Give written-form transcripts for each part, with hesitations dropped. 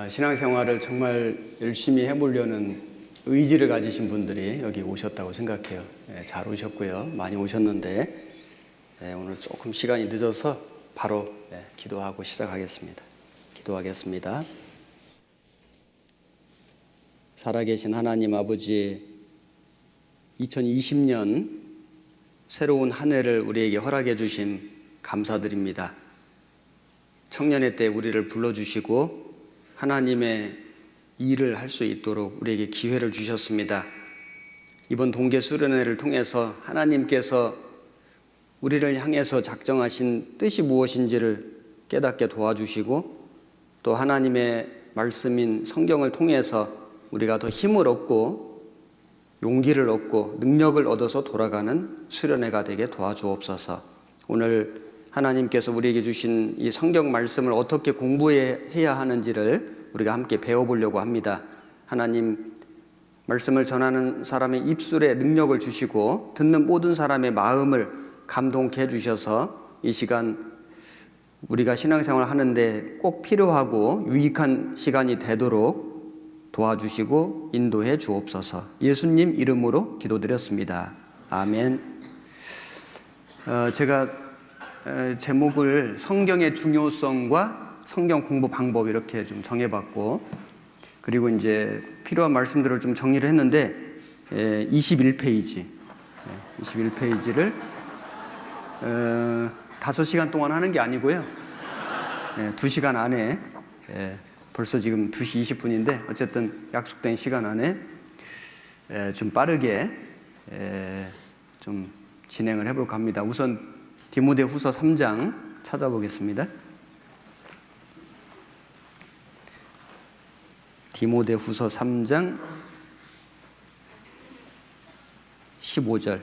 신앙생활을 정말 열심히 해보려는 의지를 가지신 분들이 여기 오셨다고 생각해요. 잘 오셨고요. 많이 오셨는데 오늘 조금 시간이 늦어서 바로 기도하고 시작하겠습니다. 기도하겠습니다. 살아계신 하나님 아버지, 2020년 새로운 한 해를 우리에게 허락해 주심 감사드립니다. 청년의 때 우리를 불러주시고 하나님의 일을 할 수 있도록 우리에게 기회를 주셨습니다. 이번 동계 수련회를 통해서 하나님께서 우리를 향해서 작정하신 뜻이 무엇인지를 깨닫게 도와주시고, 또 하나님의 말씀인 성경을 통해서 우리가 더 힘을 얻고 용기를 얻고 능력을 얻어서 돌아가는 수련회가 되게 도와주옵소서. 오늘 하나님께서 우리에게 주신 이 성경 말씀을 어떻게 공부해야 하는지를 우리가 함께 배워보려고 합니다. 하나님, 말씀을 전하는 사람의 입술에 능력을 주시고 듣는 모든 사람의 마음을 감동케 해주셔서 이 시간 우리가 신앙생활을 하는데 꼭 필요하고 유익한 시간이 되도록 도와주시고 인도해 주옵소서. 예수님 이름으로 기도드렸습니다. 아멘. 제가 제목을 성경의 중요성과 성경 공부 방법 이렇게 좀 정해봤고, 그리고 이제 필요한 말씀들을 좀 정리를 했는데 21페이지를 5시간 동안 하는 게 아니고요, 2시간 안에, 벌써 지금 2시 20분인데 어쨌든 약속된 시간 안에 좀 빠르게 좀 진행을 해볼까 합니다. 우선 디모데후서 3장 찾아보겠습니다. 디모데후서 3장 15절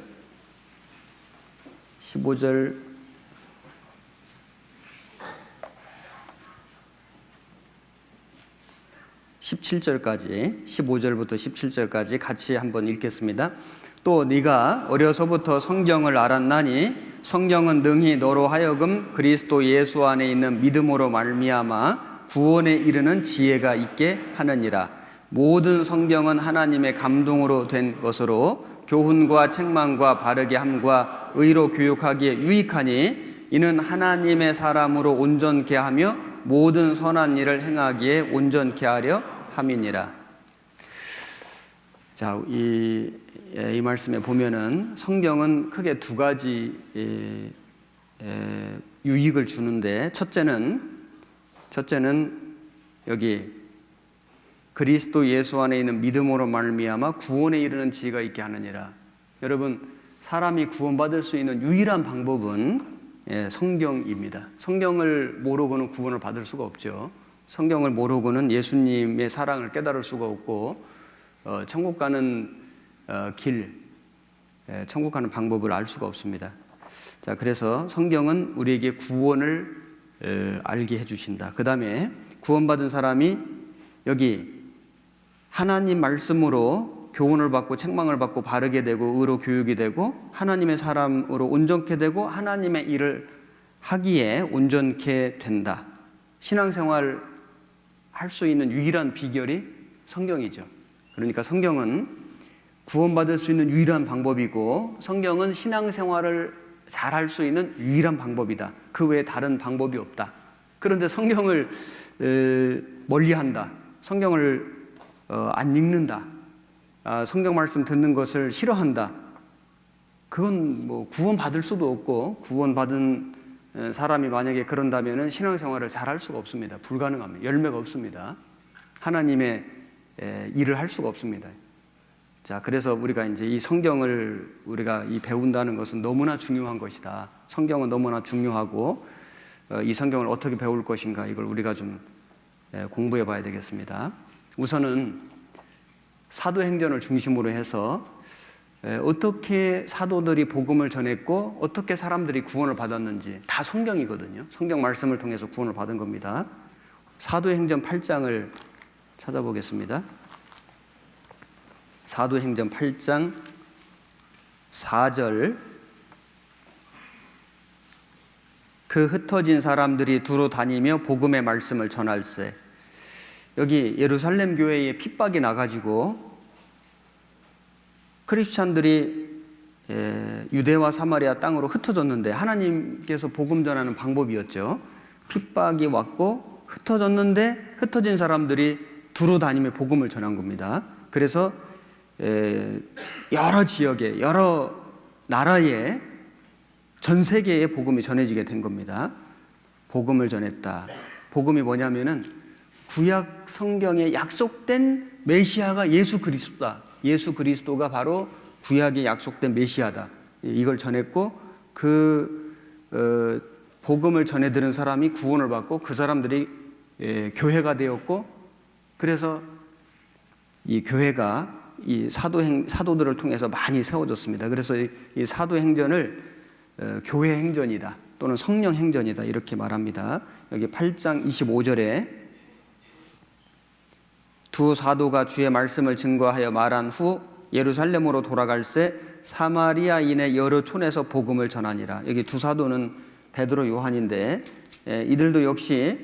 17절까지 15절부터 17절까지 같이 한번 읽겠습니다. 또 네가 어려서부터 성경을 알았나니 성경은 능히 너로 하여금 그리스도 예수 안에 있는 믿음으로 말미암아 구원에 이르는 지혜가 있게 하느니라. 모든 성경은 하나님의 감동으로 된 것으로 교훈과 책망과 바르게 함과 의로 교육하기에 유익하니 이는 하나님의 사람으로 온전케 하며 모든 선한 일을 행하기에 온전케 하려 함이니라. 자, 이 말씀에 보면은 성경은 크게 두 가지 유익을 주는데, 첫째는 여기 그리스도 예수 안에 있는 믿음으로 말미암아 구원에 이르는 지혜가 있게 하느니라. 여러분, 사람이 구원받을 수 있는 유일한 방법은 성경입니다. 성경을 모르고는 구원을 받을 수가 없죠. 성경을 모르고는 예수님의 사랑을 깨달을 수가 없고 천국 가는 천국 가는 방법을 알 수가 없습니다. 자, 그래서 성경은 우리에게 구원을 알게 해주신다. 그 다음에 구원받은 사람이 여기 하나님 말씀으로 교훈을 받고 책망을 받고 바르게 되고 의로 교육이 되고 하나님의 사람으로 온전케 되고 하나님의 일을 하기에 온전케 된다. 신앙생활 할 수 있는 유일한 비결이 성경이죠. 그러니까 성경은 구원받을 수 있는 유일한 방법이고, 성경은 신앙생활을 잘 할 수 있는 유일한 방법이다. 그 외에 다른 방법이 없다. 그런데 성경을 멀리한다, 성경을 안 읽는다, 성경 말씀 듣는 것을 싫어한다. 그건 뭐 구원받을 수도 없고, 구원받은 사람이 만약에 그런다면 신앙생활을 잘 할 수가 없습니다. 불가능합니다. 열매가 없습니다. 하나님의 일을 할 수가 없습니다. 자, 그래서 우리가 이제 이 성경을 우리가 배운다는 것은 너무나 중요한 것이다. 성경은 너무나 중요하고 이 성경을 어떻게 배울 것인가, 이걸 우리가 좀 공부해 봐야 되겠습니다. 우선은 사도행전을 중심으로 해서 어떻게 사도들이 복음을 전했고 어떻게 사람들이 구원을 받았는지 다 성경이거든요. 성경 말씀을 통해서 구원을 받은 겁니다. 사도행전 8장을 찾아보겠습니다. 사도행전 8장 4절. 그 흩어진 사람들이 두루 다니며 복음의 말씀을 전할세. 여기 예루살렘 교회에 핍박이 나가지고 크리스찬들이 유대와 사마리아 땅으로 흩어졌는데, 하나님께서 복음 전하는 방법이었죠. 핍박이 왔고 흩어졌는데 흩어진 사람들이 두루 다니며 복음을 전한 겁니다. 그래서 여러 지역에, 여러 나라에, 전 세계에 복음이 전해지게 된 겁니다. 복음을 전했다. 복음이 뭐냐면은 구약 성경에 약속된 메시아가 예수 그리스도다. 예수 그리스도가 바로 구약에 약속된 메시아다. 이걸 전했고, 복음을 전해 들은 사람이 구원을 받고 그 사람들이 교회가 되었고, 그래서 이 교회가 이 사도들을 통해서 많이 세워졌습니다. 그래서 이 사도행전을 교회 행전이다 또는 성령 행전이다 이렇게 말합니다. 여기 8장 25절에 두 사도가 주의 말씀을 증거하여 말한 후 예루살렘으로 돌아갈새 사마리아인의 여러 촌에서 복음을 전하니라. 여기 두 사도는 베드로, 요한인데 이들도 역시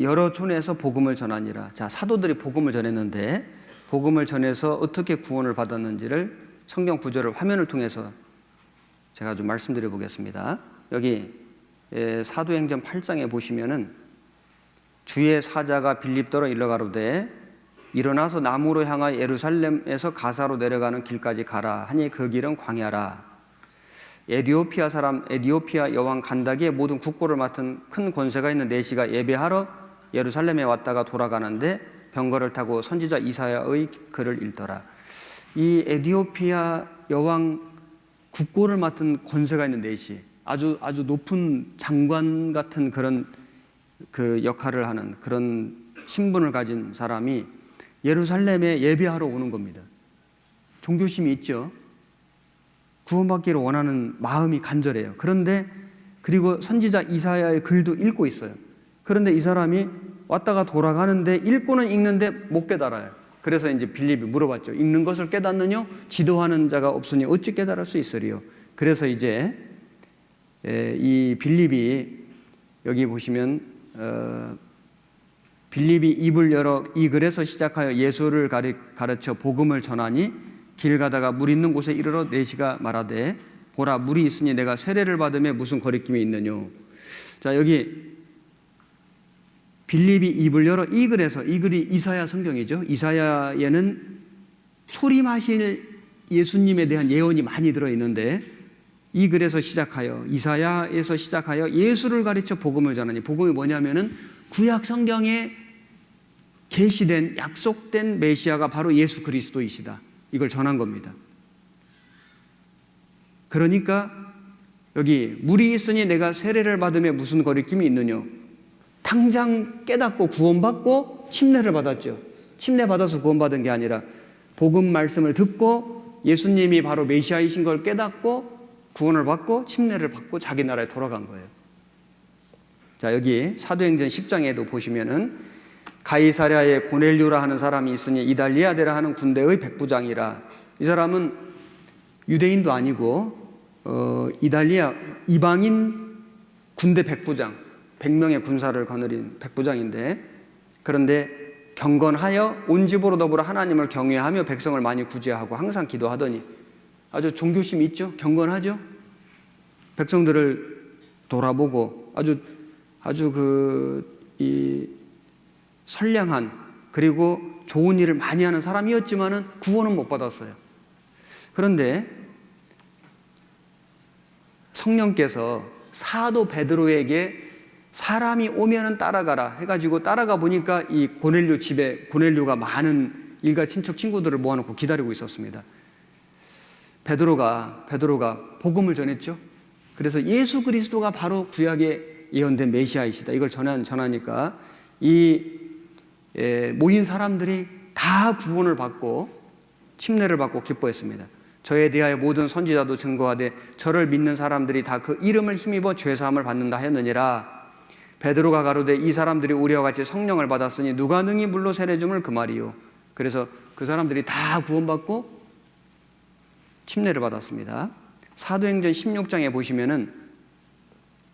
여러 촌에서 복음을 전하니라. 자, 사도들이 복음을 전했는데 복음을 전해서 어떻게 구원을 받았는지를 성경 구절을 화면을 통해서 제가 좀 말씀드려 보겠습니다. 여기 사도행전 8장에 보시면은 주의 사자가 빌립더로 일러가로되 일어나서 남으로 향하여 예루살렘에서 가사로 내려가는 길까지 가라 하니 그 길은 광야라. 에디오피아 여왕 간다기의 모든 국고를 맡은 큰 권세가 있는 내시가 예배하러 예루살렘에 왔다가 돌아가는데 병거를 타고 선지자 이사야의 글을 읽더라. 이 에디오피아 여왕 국고를 맡은 권세가 있는 내시, 아주 높은 장관 같은 그런 그 역할을 하는 그런 신분을 가진 사람이 예루살렘에 예배하러 오는 겁니다. 종교심이 있죠. 구원받기를 원하는 마음이 간절해요. 그런데 그리고 선지자 이사야의 글도 읽고 있어요. 그런데 이 사람이 왔다가 돌아가는데 읽고는 읽는데 못 깨달아요. 그래서 이제 빌립이 물어봤죠. 읽는 것을 깨닫느냐? 지도하는 자가 없으니 어찌 깨달을 수 있으리요? 그래서 이제 이 빌립이 여기 보시면 빌립이 입을 열어 이 글에서 시작하여 예수를 가르쳐 복음을 전하니 길 가다가 물 있는 곳에 이르러 내시가 말하되 보라 물이 있으니 내가 세례를 받음에 무슨 거리낌이 있느냐. 자, 여기 빌립이 입을 열어 이 글에서, 이 글이 이사야 성경이죠. 이사야에는 초림하실 예수님에 대한 예언이 많이 들어있는데 이 글에서 시작하여, 이사야에서 시작하여 예수를 가르쳐 복음을 전하니, 복음이 뭐냐면은 구약 성경에 계시된 약속된 메시아가 바로 예수 그리스도이시다. 이걸 전한 겁니다. 그러니까 여기 물이 있으니 내가 세례를 받음에 무슨 거리낌이 있느냐. 당장 깨닫고 구원받고 침례를 받았죠. 침례 받아서 구원받은 게 아니라 복음 말씀을 듣고 예수님이 바로 메시아이신 걸 깨닫고 구원을 받고 침례를 받고 자기 나라에 돌아간 거예요. 자, 여기 사도행전 10장에도 보시면은 가이사랴에 고넬료라 하는 사람이 있으니 이달리아데라 하는 군대의 백부장이라. 이 사람은 유대인도 아니고 이달리아 이방인 군대 백부장, 100명의 군사를 거느린 백부장인데, 그런데 경건하여 온 집으로 더불어 하나님을 경외하며 백성을 많이 구제하고 항상 기도하더니, 아주 종교심이 있죠. 경건하죠. 백성들을 돌아보고 아주 선량한 그리고 좋은 일을 많이 하는 사람이었지만은 구원은 못 받았어요. 그런데 성령께서 사도 베드로에게 사람이 오면은 따라가라 해가지고 따라가 보니까 이 고넬료 집에 고넬료가 많은 일가 친척 친구들을 모아놓고 기다리고 있었습니다. 베드로가 복음을 전했죠. 그래서 예수 그리스도가 바로 구약에 예언된 메시아이시다. 이걸 전하니까 이 모인 사람들이 다 구원을 받고 침례를 받고 기뻐했습니다. 저에 대하여 모든 선지자도 증거하되 저를 믿는 사람들이 다 그 이름을 힘입어 죄사함을 받는다 하였느니라. 베드로가 가로되 이 사람들이 우리와 같이 성령을 받았으니 누가 능히 물로 세례 줌을 그 말이요. 그래서 그 사람들이 다 구원받고 침례를 받았습니다. 사도행전 16장에 보시면은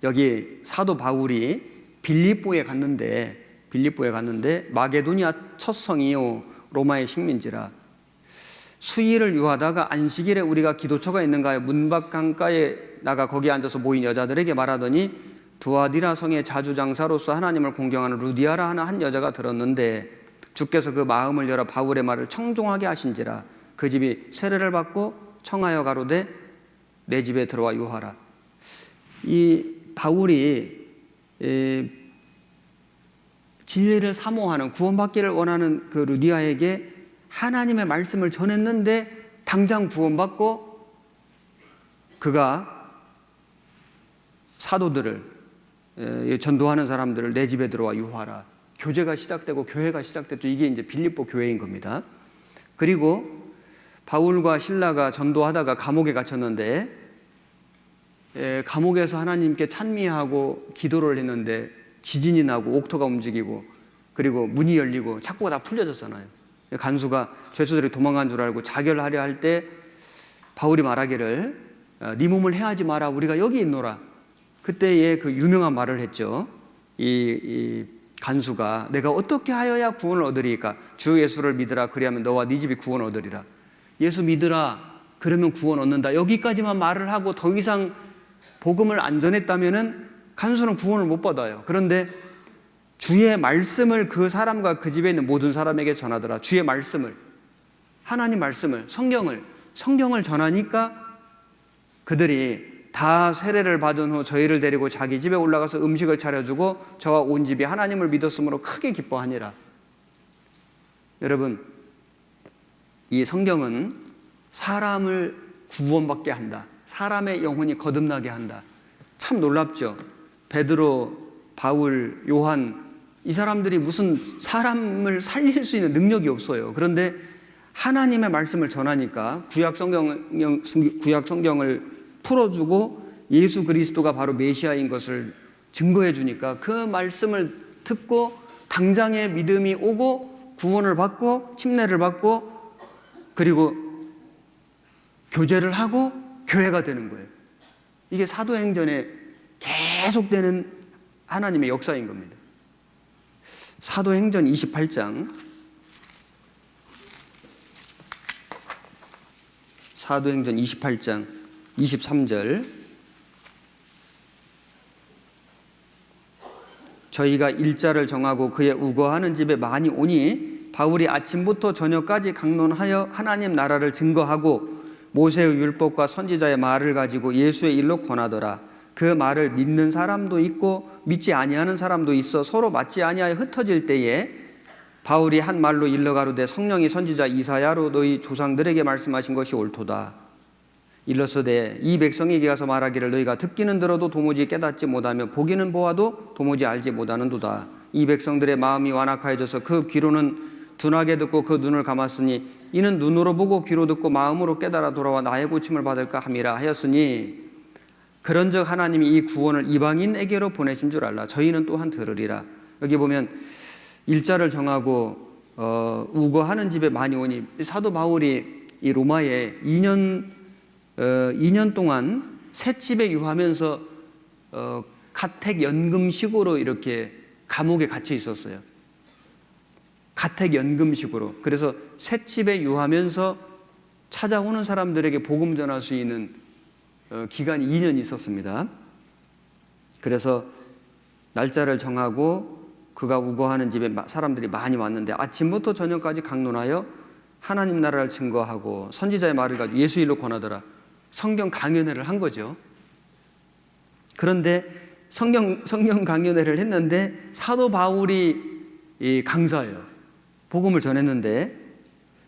여기 사도 바울이 빌립보에 갔는데 빌립보에 갔는데 마게도니아 첫 성이요 로마의 식민지라. 수일을 유하다가 안식일에 우리가 기도처가 있는가 문밖 강가에 나가 거기에 앉아서 모인 여자들에게 말하더니 두아디라 성의 자주장사로서 하나님을 공경하는 루디아라 하는 한 여자가 들었는데 주께서 그 마음을 열어 바울의 말을 청종하게 하신지라. 그 집이 세례를 받고 청하여 가로되 내 집에 들어와 유하라. 이 바울이 진리를 사모하는 구원받기를 원하는 그 루디아에게 하나님의 말씀을 전했는데 당장 구원받고 그가 사도들을 전도하는 사람들을 내 집에 들어와 유하라. 교제가 시작되고 교회가 시작됐죠. 이게 이제 빌립보 교회인 겁니다. 그리고 바울과 실라가 전도하다가 감옥에 갇혔는데 감옥에서 하나님께 찬미하고 기도를 했는데 지진이 나고 옥토가 움직이고 그리고 문이 열리고 착고가 다 풀려졌잖아요. 간수가 죄수들이 도망간 줄 알고 자결하려 할 때 바울이 말하기를 네 몸을 해하지 마라. 우리가 여기 있노라. 그때의 그 유명한 말을 했죠. 이 간수가 내가 어떻게 하여야 구원을 얻으리까? 주 예수를 믿으라. 그리하면 너와 네 집이 구원 얻으리라. 예수 믿으라. 그러면 구원 얻는다. 여기까지만 말을 하고 더 이상 복음을 안 전했다면은 간수는 구원을 못 받아요. 그런데 주의 말씀을 그 사람과 그 집에 있는 모든 사람에게 전하더라. 주의 말씀을, 하나님 말씀을, 성경을 전하니까 그들이 다 세례를 받은 후 저희를 데리고 자기 집에 올라가서 음식을 차려주고 저와 온 집이 하나님을 믿었으므로 크게 기뻐하니라. 여러분, 이 성경은 사람을 구원받게 한다. 사람의 영혼이 거듭나게 한다. 참 놀랍죠. 베드로, 바울, 요한 이 사람들이 무슨 사람을 살릴 수 있는 능력이 없어요. 그런데 하나님의 말씀을 전하니까 구약 성경을 풀어주고 예수 그리스도가 바로 메시아인 것을 증거해 주니까 그 말씀을 듣고 당장의 믿음이 오고 구원을 받고 침례를 받고 그리고 교제를 하고 교회가 되는 거예요. 이게 사도행전에 계속되는 하나님의 역사인 겁니다. 사도행전 28장 사도행전 28장 23절 저희가 일자를 정하고 그의 우거하는 집에 많이 오니 바울이 아침부터 저녁까지 강론하여 하나님 나라를 증거하고 모세의 율법과 선지자의 말을 가지고 예수의 일로 권하더라. 그 말을 믿는 사람도 있고 믿지 아니하는 사람도 있어 서로 맞지 아니하여 흩어질 때에 바울이 한 말로 일러가로되 성령이 선지자 이사야로 너희 조상들에게 말씀하신 것이 옳도다. 일러서되 이 백성에게 가서 말하기를 너희가 듣기는 들어도 도무지 깨닫지 못하며 보기는 보아도 도무지 알지 못하는도다. 이 백성들의 마음이 완악하여져서 그 귀로는 둔하게 듣고 그 눈을 감았으니 이는 눈으로 보고 귀로 듣고 마음으로 깨달아 돌아와 나의 고침을 받을까 함이라 하였으니 그런즉 하나님이 이 구원을 이방인에게로 보내신 줄 알라. 저희는 또한 들으리라. 여기 보면 일자를 정하고 우거하는 집에 많이 오니 사도 바울이 이 로마에 2년 동안 셋집에 유하면서 가택연금식으로 이렇게 감옥에 갇혀 있었어요. 가택연금식으로. 그래서 셋집에 유하면서 찾아오는 사람들에게 복음 전할 수 있는 기간이 2년 있었습니다. 그래서 날짜를 정하고 그가 우거하는 집에 사람들이 많이 왔는데 아침부터 저녁까지 강론하여 하나님 나라를 증거하고 선지자의 말을 가지고 예수 일로 권하더라. 성경 강연회를 한 거죠. 그런데 성경 강연회를 했는데 사도 바울이 강사예요. 복음을 전했는데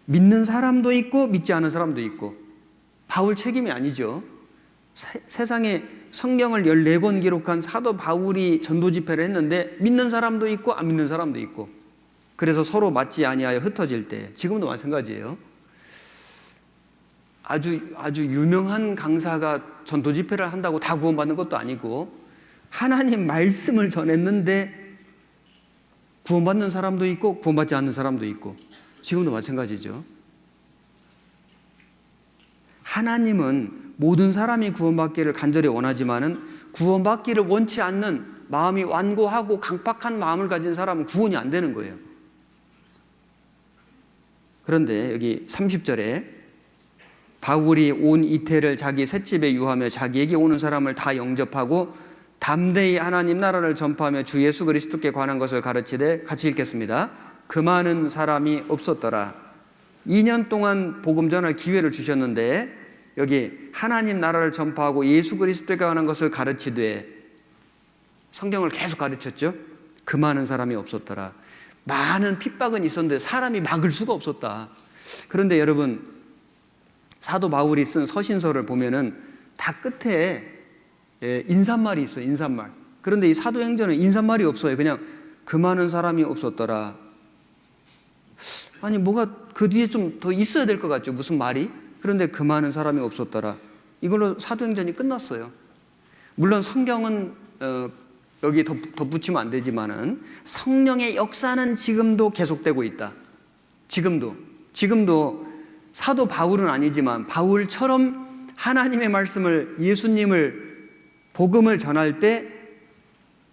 믿는 사람도 있고 믿지 않은 사람도 있고 바울 책임이 아니죠. 세상에 성경을 14권 기록한 사도 바울이 전도 집회를 했는데 믿는 사람도 있고 안 믿는 사람도 있고 그래서 서로 맞지 아니하여 흩어질 때 지금도 마찬가지예요. 아주 유명한 강사가 전도 집회를 한다고 다 구원받는 것도 아니고 하나님 말씀을 전했는데 구원받는 사람도 있고 구원받지 않는 사람도 있고 지금도 마찬가지죠. 하나님은 모든 사람이 구원받기를 간절히 원하지만은 구원받기를 원치 않는 마음이 완고하고 강팍한 마음을 가진 사람은 구원이 안 되는 거예요. 그런데 여기 30절에 바울이 온 이태를 자기 셋집에 유하며 자기에게 오는 사람을 다 영접하고 담대히 하나님 나라를 전파하며 주 예수 그리스도께 관한 것을 가르치되, 같이 읽겠습니다. 그 많은 사람이 없었더라. 2년 동안 복음 전할 기회를 주셨는데 여기 하나님 나라를 전파하고 예수 그리스도께 관한 것을 가르치되, 성경을 계속 가르쳤죠. 그 많은 사람이 없었더라. 많은 핍박은 있었는데 사람이 막을 수가 없었다. 그런데 여러분, 사도 바울이 쓴 서신서를 보면은 다 끝에 인사말이 있어요. 인사말. 그런데 이 사도행전은 인사말이 없어요. 그냥 그 많은 사람이 없었더라. 아니, 뭐가 그 뒤에 좀 더 있어야 될 것 같죠. 무슨 말이? 그런데 그 많은 사람이 없었더라. 이걸로 사도행전이 끝났어요. 물론 성경은 여기 덧붙이면 안 되지만은 성령의 역사는 지금도 계속되고 있다. 지금도 사도 바울은 아니지만 바울처럼 하나님의 말씀을, 예수님을, 복음을 전할 때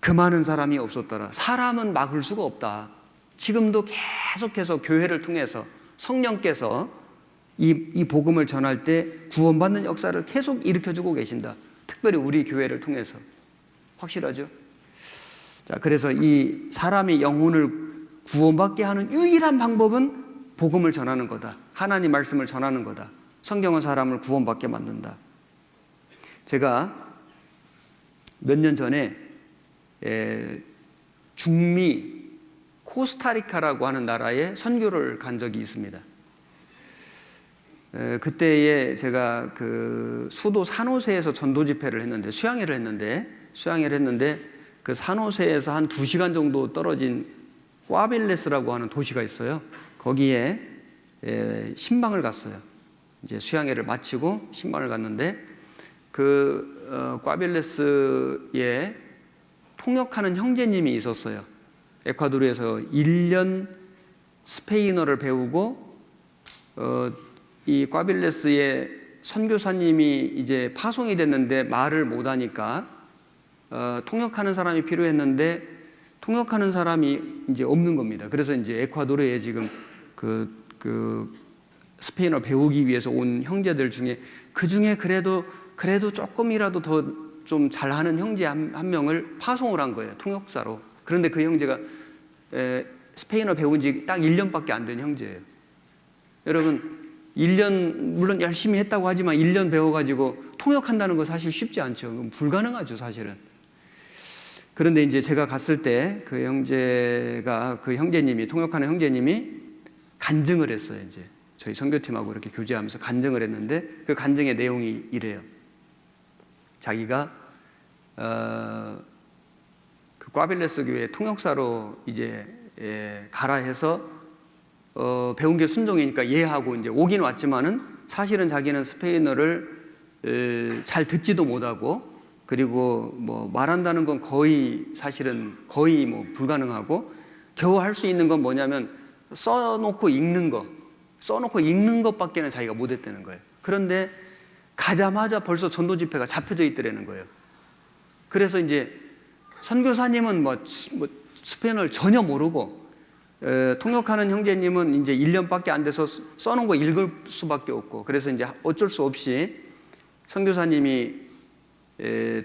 그 많은 사람이 없었더라. 사람은 막을 수가 없다. 지금도 계속해서 교회를 통해서 성령께서 이 복음을 전할 때 구원받는 역사를 계속 일으켜주고 계신다. 특별히 우리 교회를 통해서. 확실하죠? 자, 그래서 이 사람의 영혼을 구원받게 하는 유일한 방법은 복음을 전하는 거다. 하나님 말씀을 전하는 거다. 성경은 사람을 구원받게 만든다. 제가 몇 년 전에 중미 코스타리카라고 하는 나라에 선교를 간 적이 있습니다. 그때에 제가 그 수도 산호세에서 전도 집회를 했는데, 수양회를 했는데 그 산호세에서 한 2시간 정도 떨어진 꽈빌레스라고 하는 도시가 있어요. 거기에 신방을 갔어요. 이제 수양회를 마치고 신방을 갔는데 그 꽈빌레스에 통역하는 형제님이 있었어요. 에콰도르에서 1년 스페인어를 배우고 이 꽈빌레스의 선교사님이 이제 파송이 됐는데 말을 못하니까 통역하는 사람이 필요했는데 통역하는 사람이 이제 없는 겁니다. 그래서 이제 에콰도르에 지금 그 스페인어 배우기 위해서 온 형제들 중에 그 중에 그래도 조금이라도 더 좀 잘하는 형제 한 명을 파송을 한 거예요. 통역사로. 그런데 그 형제가 스페인어 배운 지 딱 1년밖에 안 된 형제예요. 여러분, 1년 물론 열심히 했다고 하지만 1년 배워가지고 통역한다는 거 사실 쉽지 않죠. 불가능하죠, 사실은. 그런데 이제 제가 갔을 때 그 형제님이, 통역하는 형제님이 간증을 했어요. 이제 저희 선교팀하고 이렇게 교제하면서 간증을 했는데 그 간증의 내용이 이래요. 자기가 그 꽈빌레스 교회 통역사로 이제 가라 해서 배운 게 순종이니까 예하고 이제 오긴 왔지만은 사실은 자기는 스페인어를 잘 듣지도 못하고, 그리고 뭐 말한다는 건 사실은 거의 뭐 불가능하고, 겨우 할 수 있는 건 뭐냐면 써놓고 읽는 것밖에는 자기가 못했다는 거예요. 그런데 가자마자 벌써 전도 집회가 잡혀져 있더라는 거예요. 그래서 이제 선교사님은 뭐 스페인어를 전혀 모르고 통역하는 형제님은 이제 1년밖에 안 돼서 써놓은 거 읽을 수밖에 없고, 그래서 이제 어쩔 수 없이 선교사님이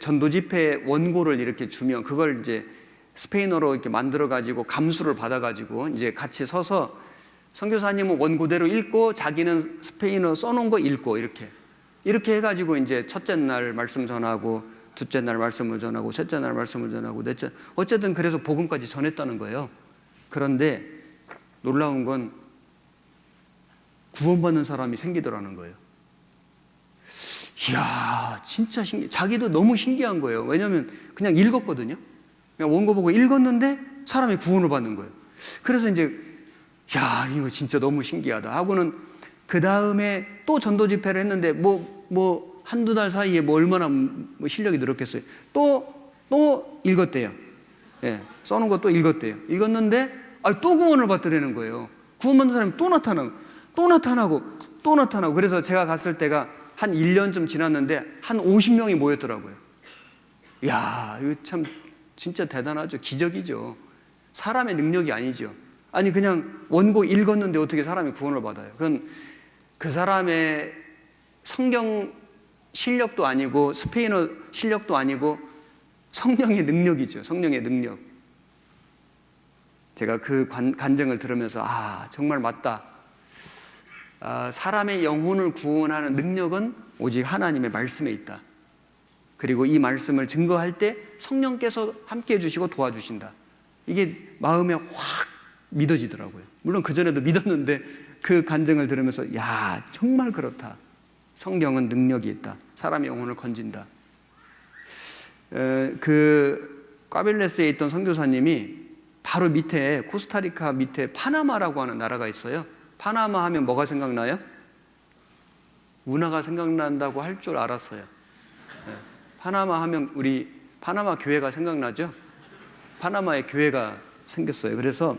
전도 집회 원고를 이렇게 주면 그걸 이제 스페인어로 이렇게 만들어 가지고 감수를 받아 가지고 이제 같이 서서 선교사님은 원고대로 읽고 자기는 스페인어 써놓은 거 읽고 이렇게 해가지고 이제 첫째 날 말씀 전하고, 둘째 날 말씀을 전하고, 셋째 날 말씀을 전하고, 넷째, 어쨌든 그래서 복음까지 전했다는 거예요. 그런데 놀라운 건 구원받는 사람이 생기더라는 거예요. 이야, 진짜 자기도 너무 신기한 거예요. 왜냐하면 그냥 읽었거든요. 그냥 원고 보고 읽었는데 사람이 구원을 받는 거예요. 그래서 이제 야, 이거 진짜 너무 신기하다 하고는 그 다음에 또 전도 집회를 했는데 뭐 한두 달 사이에 뭐 얼마나 실력이 늘었겠어요. 또 읽었대요. 예, 써놓은 거 또 읽었대요. 읽었는데 또 구원을 받더라는 거예요. 구원받는 사람이 또 나타나고. 그래서 제가 갔을 때가 한 1년쯤 지났는데 한 50명이 모였더라고요. 야, 이거 참 진짜 대단하죠. 기적이죠. 사람의 능력이 아니죠. 아니 그냥 원고 읽었는데 어떻게 사람이 구원을 받아요? 그건 그 사람의 성경 실력도 아니고 스페인어 실력도 아니고 성령의 능력이죠. 성령의 능력. 제가 그 간증을 들으면서 정말 맞다. 사람의 영혼을 구원하는 능력은 오직 하나님의 말씀에 있다. 그리고 이 말씀을 증거할 때 성령께서 함께 해주시고 도와주신다. 이게 마음에 확 믿어지더라고요. 물론 그전에도 믿었는데 그 간증을 들으면서 정말 그렇다. 성경은 능력이 있다. 사람의 영혼을 건진다. 그 꽈빌레스에 있던 선교사님이 바로 밑에 코스타리카 밑에 파나마라고 하는 나라가 있어요. 파나마 하면 뭐가 생각나요? 운하가 생각난다고 할 줄 알았어요. 파나마 하면 우리 파나마 교회가 생각나죠? 파나마에 교회가 생겼어요. 그래서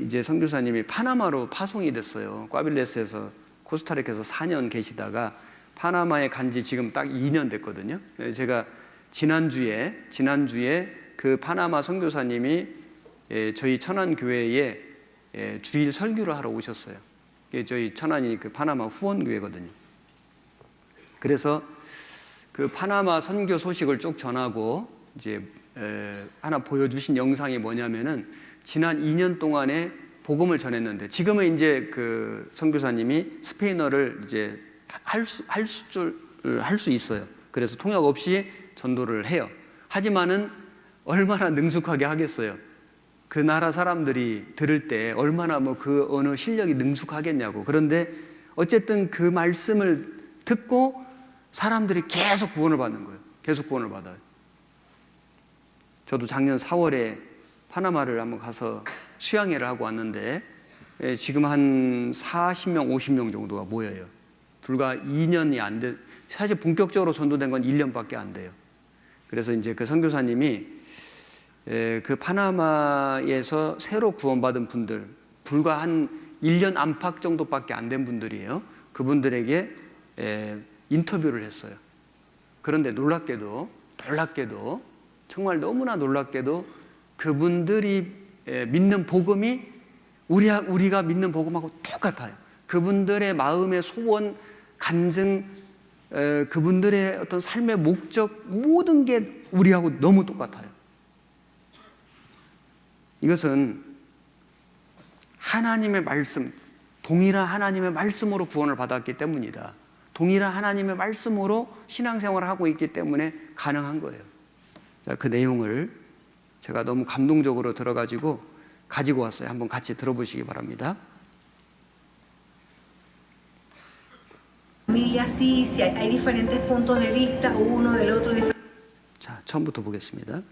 이제 선교사님이 파나마로 파송이 됐어요. 꽈빌레스에서 코스타리카에서 4년 계시다가 파나마에 간지 지금 딱 2년 됐거든요. 제가 지난주에 그 파나마 선교사님이 저희 천안교회에 주일 설교를 하러 오셨어요. 저희 천안이 그 파나마 후원교회거든요. 그래서 그 파나마 선교 소식을 쭉 전하고 이제 하나 보여주신 영상이 뭐냐면은 지난 2년 동안에 복음을 전했는데 지금은 이제 그 선교사님이 스페인어를 이제 할 수 있어요. 그래서 통역 없이 전도를 해요. 하지만은 얼마나 능숙하게 하겠어요. 그 나라 사람들이 들을 때 얼마나 그 언어 실력이 능숙하겠냐고. 그런데 어쨌든 그 말씀을 듣고 사람들이 계속 구원을 받는 거예요. 계속 구원을 받아요. 저도 작년 4월에 파나마를 한번 가서 수양회를 하고 왔는데 지금 한 40명, 50명 정도가 모여요. 불과 2년이 안 돼. 사실 본격적으로 전도된 건 1년밖에 안 돼요. 그래서 이제 그 선교사님이 그 파나마에서 새로 구원받은 분들, 불과 한 1년 안팎 정도밖에 안 된 분들이에요. 그분들에게 인터뷰를 했어요. 그런데 놀랍게도 정말 너무나 놀랍게도 그분들이 믿는 복음이 우리가 믿는 복음하고 똑같아요. 그분들의 마음의 소원, 간증, 그분들의 어떤 삶의 목적, 모든 게 우리하고 너무 똑같아요. 이것은 하나님의 말씀, 동일한 하나님의 말씀으로 구원을 받았기 때문이다. 동일한 하나님의 말씀으로 신앙생활을 하고 있기 때문에 가능한 거예요. 그 내용을 제가 너무 감동적으로 들어가지고 가지고 왔어요. 한번 같이 들어보시기 바랍니다. 자, 처음부터 보겠습니다.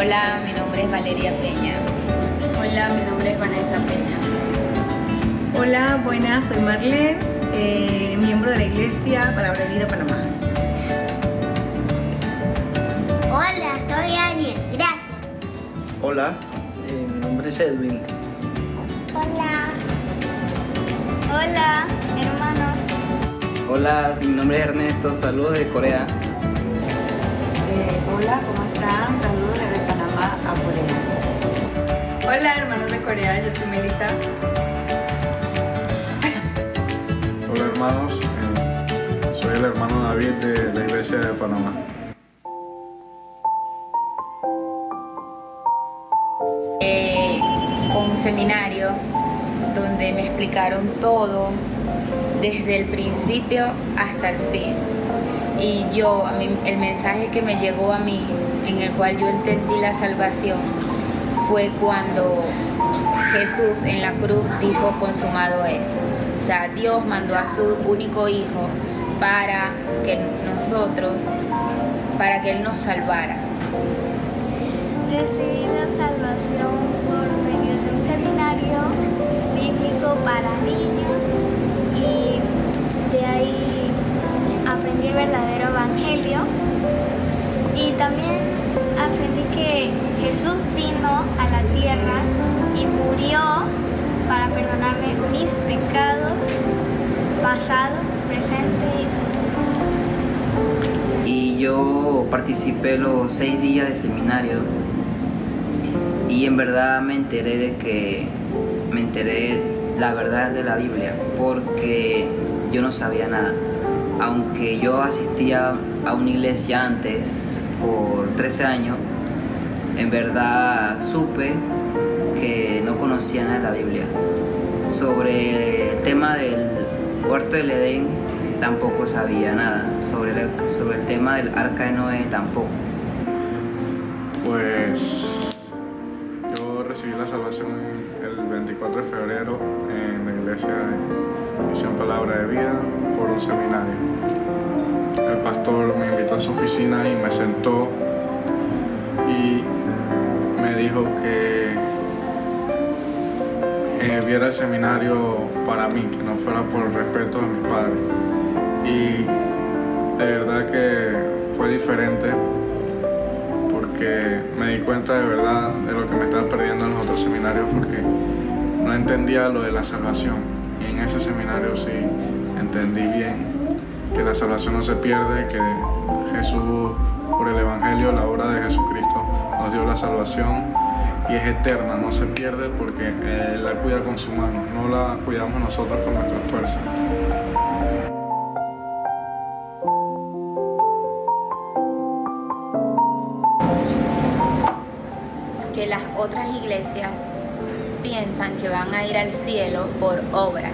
Hola, mi nombre es Valeria Peña. Hola, mi nombre es Vanessa Peña. Hola, buenas, soy Marlene, miembro de la Iglesia Palabra de Vida Panamá. Hola, soy Daniel, gracias. Hola, mi nombre es Edwin. Hola. Hola, hermanos. Hola, mi nombre es Ernesto, saludos de Corea. Hola, ¿cómo están? Saludos desde Panamá a Corea. Hola, hermanos de Corea, yo soy Melissa. Hola hermanos, soy el hermano David de la Iglesia de Panamá. Con un seminario donde me explicaron todo desde el principio hasta el fin. Y el mensaje que me llegó a mí, en el cual yo entendí la salvación, fue cuando Jesús en la cruz dijo consumado es. O sea, Dios mandó a su único hijo para que Él nos salvara. Recibí la salvación por medio de un seminario bíblico algo para niños y de ahí aprendí el verdadero evangelio y también aprendí que Jesús vino a la tierra y murió para perdonarme mis pecados pasado, presente y futuro. Y yo participé los 6 días de seminario y en verdad me enteré la verdad de la Biblia, porque yo no sabía nada. Aunque yo asistía a una iglesia antes por 13 años, en verdad supe que no conocía nada de la Biblia. Sobre el tema del huerto del Edén tampoco sabía nada. Sobre el tema del arca de Noé tampoco. Pues yo recibí la salvación el 24 de febrero en la iglesia de Misión Palabra de Vida por un seminario. El pastor me invitó a su oficina y me sentó y me dijo que viera el seminario para mí, que no fuera por respeto de mis padres. Y de verdad que fue diferente, porque me di cuenta de verdad de lo que me estaba perdiendo en los otros seminarios, porque no entendía lo de la salvación. Y en ese seminario sí entendí bien que la salvación no se pierde, que Jesús, por el Evangelio, la obra de Jesucristo, nos dio la salvación y es eterna, no se pierde porque Él la cuida con su mano, no la cuidamos nosotros con nuestra fuerza. Que las otras iglesias piensan que van a ir al cielo por obras.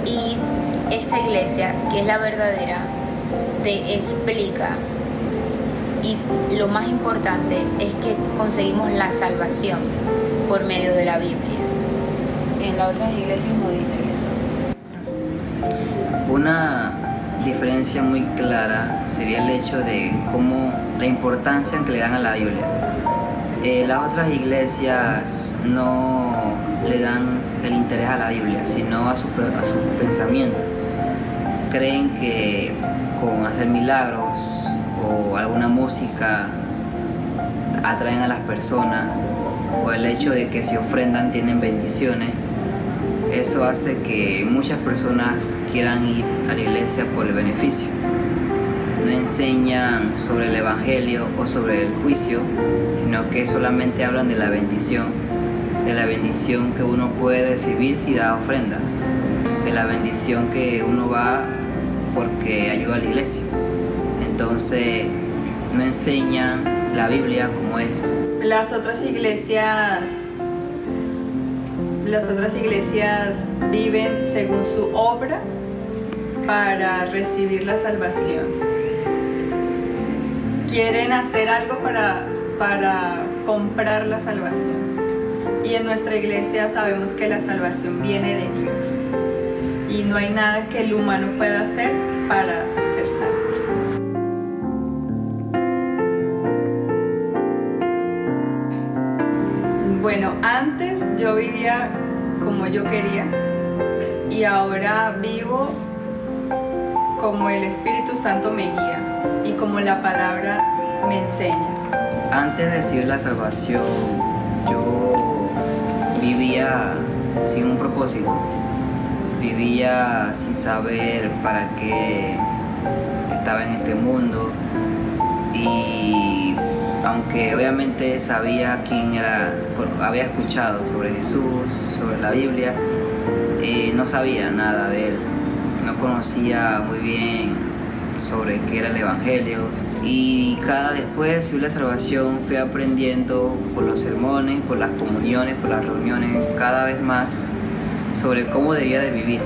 Y esta iglesia, que es la verdadera, te explica, y lo más importante es que conseguimos la salvación por medio de la Biblia. En las otras iglesias no dicen eso. Una diferencia muy clara sería el hecho de cómo la importancia que le dan a la Biblia. Las otras iglesias no le dan el interés a la Biblia, sino a su pensamiento. Creen que con hacer milagros o alguna música atraen a las personas, o el hecho de que si ofrendan tienen bendiciones. Eso hace que muchas personas quieran ir a la iglesia por el beneficio. No enseñan sobre el Evangelio o sobre el juicio, sino que solamente hablan de la bendición que uno puede recibir si da ofrenda, de la bendición que uno va porque ayuda a la iglesia. Entonces no enseñan la Biblia como es. Las otras iglesias viven según su obra para recibir la salvación. Quieren hacer algo para comprar la salvación. Y en nuestra iglesia sabemos que la salvación viene de Dios. Y no hay nada que el humano pueda hacer para ser salvo. Bueno, antes yo vivía como yo quería y ahora vivo como el Espíritu Santo me guía y como la palabra me enseña. Antes de recibir la salvación, yo vivía sin un propósito, vivía sin saber para qué estaba en este mundo, y aunque obviamente sabía quién era, había escuchado sobre Jesús, sobre la Biblia, no sabía nada de él, no conocía muy bien sobre qué era el Evangelio. Y después de recibir la salvación fui aprendiendo por los sermones, por las comuniones, por las reuniones, cada vez más sobre cómo debía de vivir,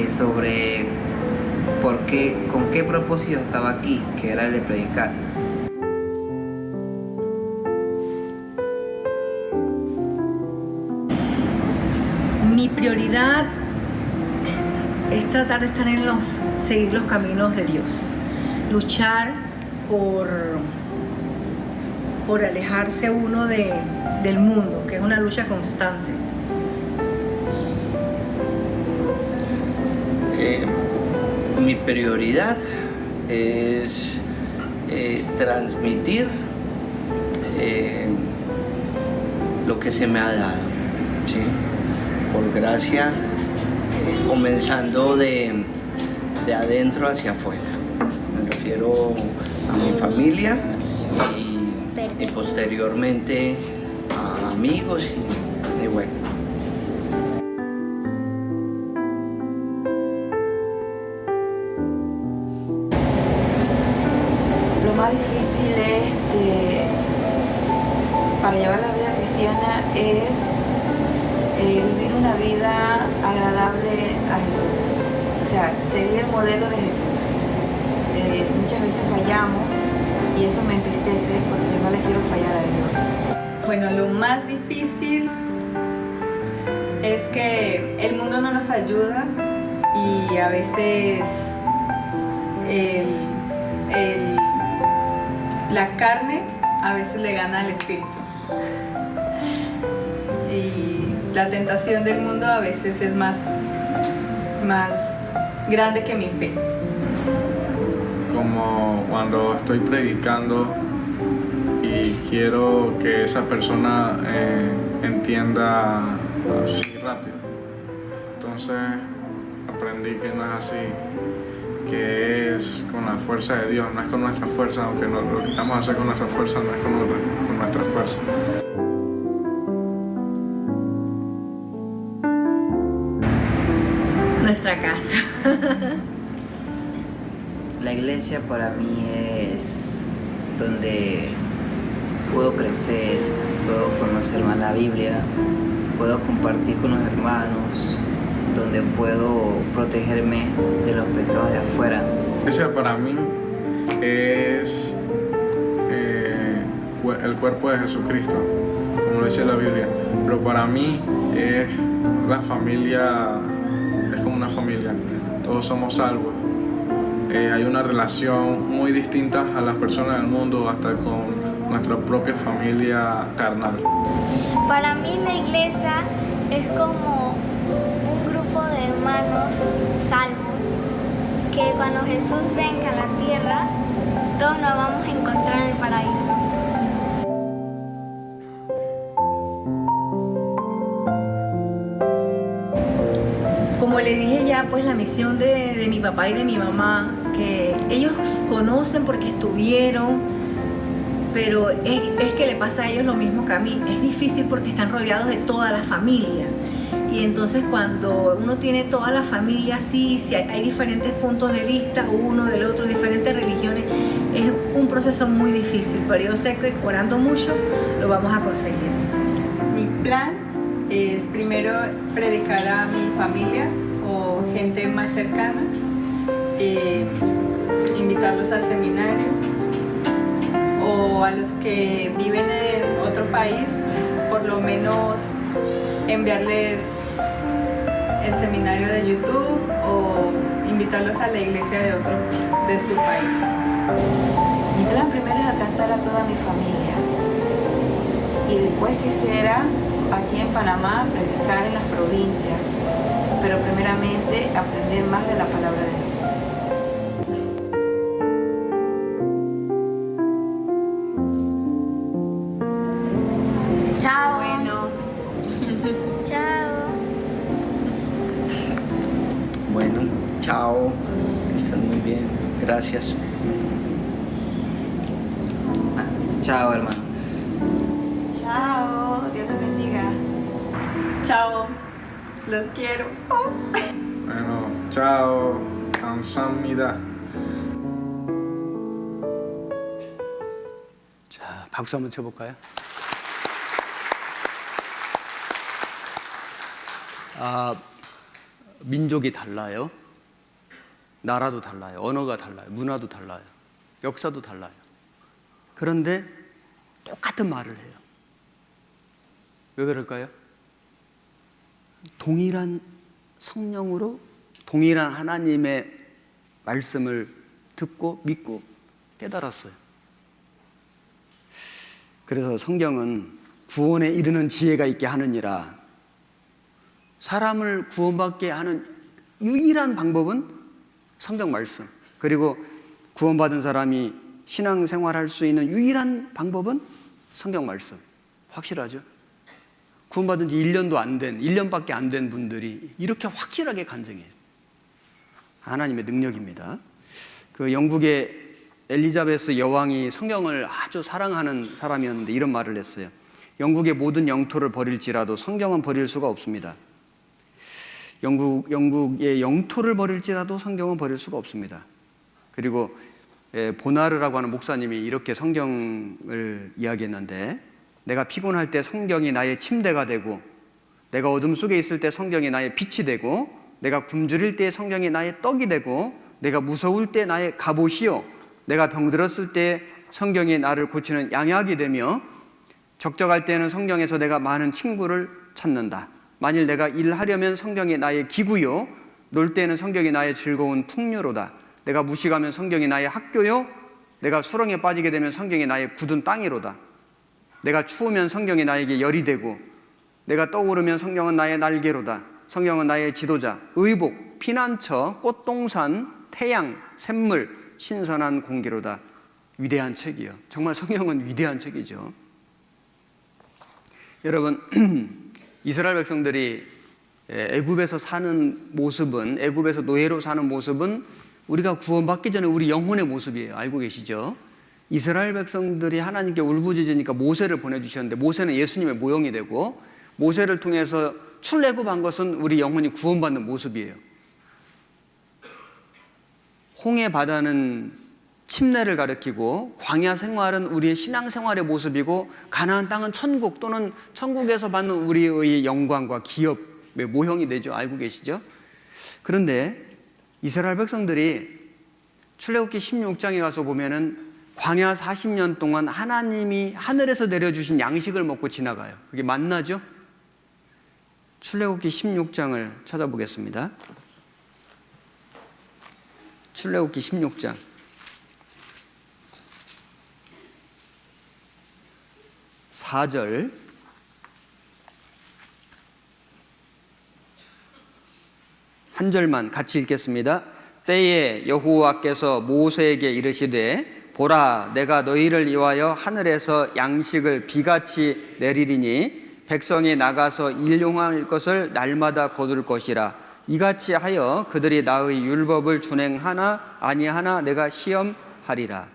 sobre con qué propósito estaba aquí, que era el de predicar. Mi prioridad es tratar de estar seguir los caminos de Dios, luchar por alejarse uno del mundo, que es una lucha constante. Mi prioridad es transmitir lo que se me ha dado, ¿sí? Por gracia, comenzando de adentro hacia afuera. Me refiero a mi familia y posteriormente a amigos y bueno. Lo más difícil para llevar la vida cristiana es vivir una vida agradable a Jesús. O sea, seguir el modelo de Jesús. Muchas veces fallamos y eso me entristece porque no le quiero fallar a Dios. Bueno, lo más difícil es que el mundo no nos ayuda y a veces la carne a veces le gana al espíritu. Y la tentación del mundo a veces es más grande que mi fe. Como cuando estoy predicando y quiero que esa persona entienda así rápido. Entonces aprendí que no es así, que es con la fuerza de Dios, no es con nuestra fuerza, aunque lo que vamos a hacer con nuestra fuerza no es con nuestra fuerza. Nuestra casa. La iglesia para mí es donde puedo crecer, puedo conocer más la Biblia, puedo compartir con los hermanos, donde puedo protegerme de los pecados de afuera. La iglesia para mí es el cuerpo de Jesucristo, como lo dice la Biblia, pero para mí es la familia, es como una familia, todos somos salvos. Hay una relación muy distinta a las personas del mundo, hasta con nuestra propia familia carnal. Para mí la iglesia es como un grupo de hermanos salvos que cuando Jesús venga a la tierra, todos nos vamos a encontrar en el paraíso. Como le dije ya, pues la misión de mi papá y de mi mamá, que ellos conocen porque estuvieron, pero es que le pasa a ellos lo mismo que a mí. Es difícil porque están rodeados de toda la familia. Y entonces cuando uno tiene toda la familia así, si hay diferentes puntos de vista, uno del otro, diferentes religiones, es un proceso muy difícil, pero yo sé que orando mucho lo vamos a conseguir. Mi plan es primero predicar a mi familia o gente más cercana, invitarlos al seminario, o a los que viven en otro país, por lo menos enviarles el seminario de YouTube o invitarlos a la iglesia de su país. Mi plan primero es alcanzar a toda mi familia y después quisiera aquí en Panamá predicar en las provincias, pero primeramente aprender más de la palabra de Dios. Chao. Bueno. Chao. Bueno, chao, que estén muy bien, gracias. Chao, hermanos. Chao, Dios los bendiga. Chao, los quiero. Bueno, chao, 감사합니다. 자, 박수 한번 쳐볼까요? 민족이 달라요. 나라도 달라요. 언어가 달라요. 문화도 달라요. 역사도 달라요. 그런데 똑같은 말을 해요. 왜 그럴까요? 동일한 성령으로 동일한 하나님의 말씀을 듣고 믿고 깨달았어요. 그래서 성경은 구원에 이르는 지혜가 있게 하느니라, 사람을 구원받게 하는 유일한 방법은 성경 말씀. 그리고 구원받은 사람이 신앙생활할 수 있는 유일한 방법은 성경 말씀. 확실하죠? 구원받은 지 1년도 안 된, 1년밖에 안 된 분들이 이렇게 확실하게 간증해요. 하나님의 능력입니다. 그 영국의 엘리자베스 여왕이 성경을 아주 사랑하는 사람이었는데 이런 말을 했어요. 영국의 모든 영토를 버릴지라도 성경은 버릴 수가 없습니다. 영국의 영토를 버릴지라도 성경은 버릴 수가 없습니다. 그리고 보나르라고 하는 목사님이 이렇게 성경을 이야기했는데, 내가 피곤할 때 성경이 나의 침대가 되고, 내가 어둠 속에 있을 때 성경이 나의 빛이 되고, 내가 굶주릴 때 성경이 나의 떡이 되고, 내가 무서울 때 나의 갑옷이요, 내가 병들었을 때 성경이 나를 고치는 양약이 되며, 적적할 때는 성경에서 내가 많은 친구를 찾는다. 만일 내가 일하려면 성경이 나의 기구요, 놀 때는 성경이 나의 즐거운 풍류로다. 내가 무식하면 성경이 나의 학교요, 내가 수렁에 빠지게 되면 성경이 나의 굳은 땅이로다. 내가 추우면 성경이 나에게 열이 되고, 내가 떠오르면 성경은 나의 날개로다. 성경은 나의 지도자, 의복, 피난처, 꽃동산, 태양, 샘물, 신선한 공기로다. 위대한 책이요. 정말 성경은 위대한 책이죠. 여러분, 이스라엘 백성들이 애굽에서 사는 모습은, 애굽에서 노예로 사는 모습은 우리가 구원받기 전에 우리 영혼의 모습이에요. 알고 계시죠? 이스라엘 백성들이 하나님께 울부짖으니까 모세를 보내주셨는데, 모세는 예수님의 모형이 되고, 모세를 통해서 출애굽한 것은 우리 영혼이 구원받는 모습이에요. 홍해 바다는 침례를 가리키고, 광야 생활은 우리의 신앙생활의 모습이고, 가나안 땅은 천국 또는 천국에서 받는 우리의 영광과 기업의 모형이 되죠. 알고 계시죠? 그런데 이스라엘 백성들이 출애굽기 16장에 가서 보면은 광야 40년 동안 하나님이 하늘에서 내려주신 양식을 먹고 지나가요. 그게 만나죠? 출애굽기 16장을 찾아보겠습니다. 출애굽기 16장 4절, 한 절만 같이 읽겠습니다. 때에 여호와께서 모세에게 이르시되, 보라, 내가 너희를 위하여 하늘에서 양식을 비같이 내리리니 백성이 나가서 일용할 것을 날마다 거둘 것이라. 이같이 하여 그들이 나의 율법을 준행하나 아니하나 내가 시험하리라.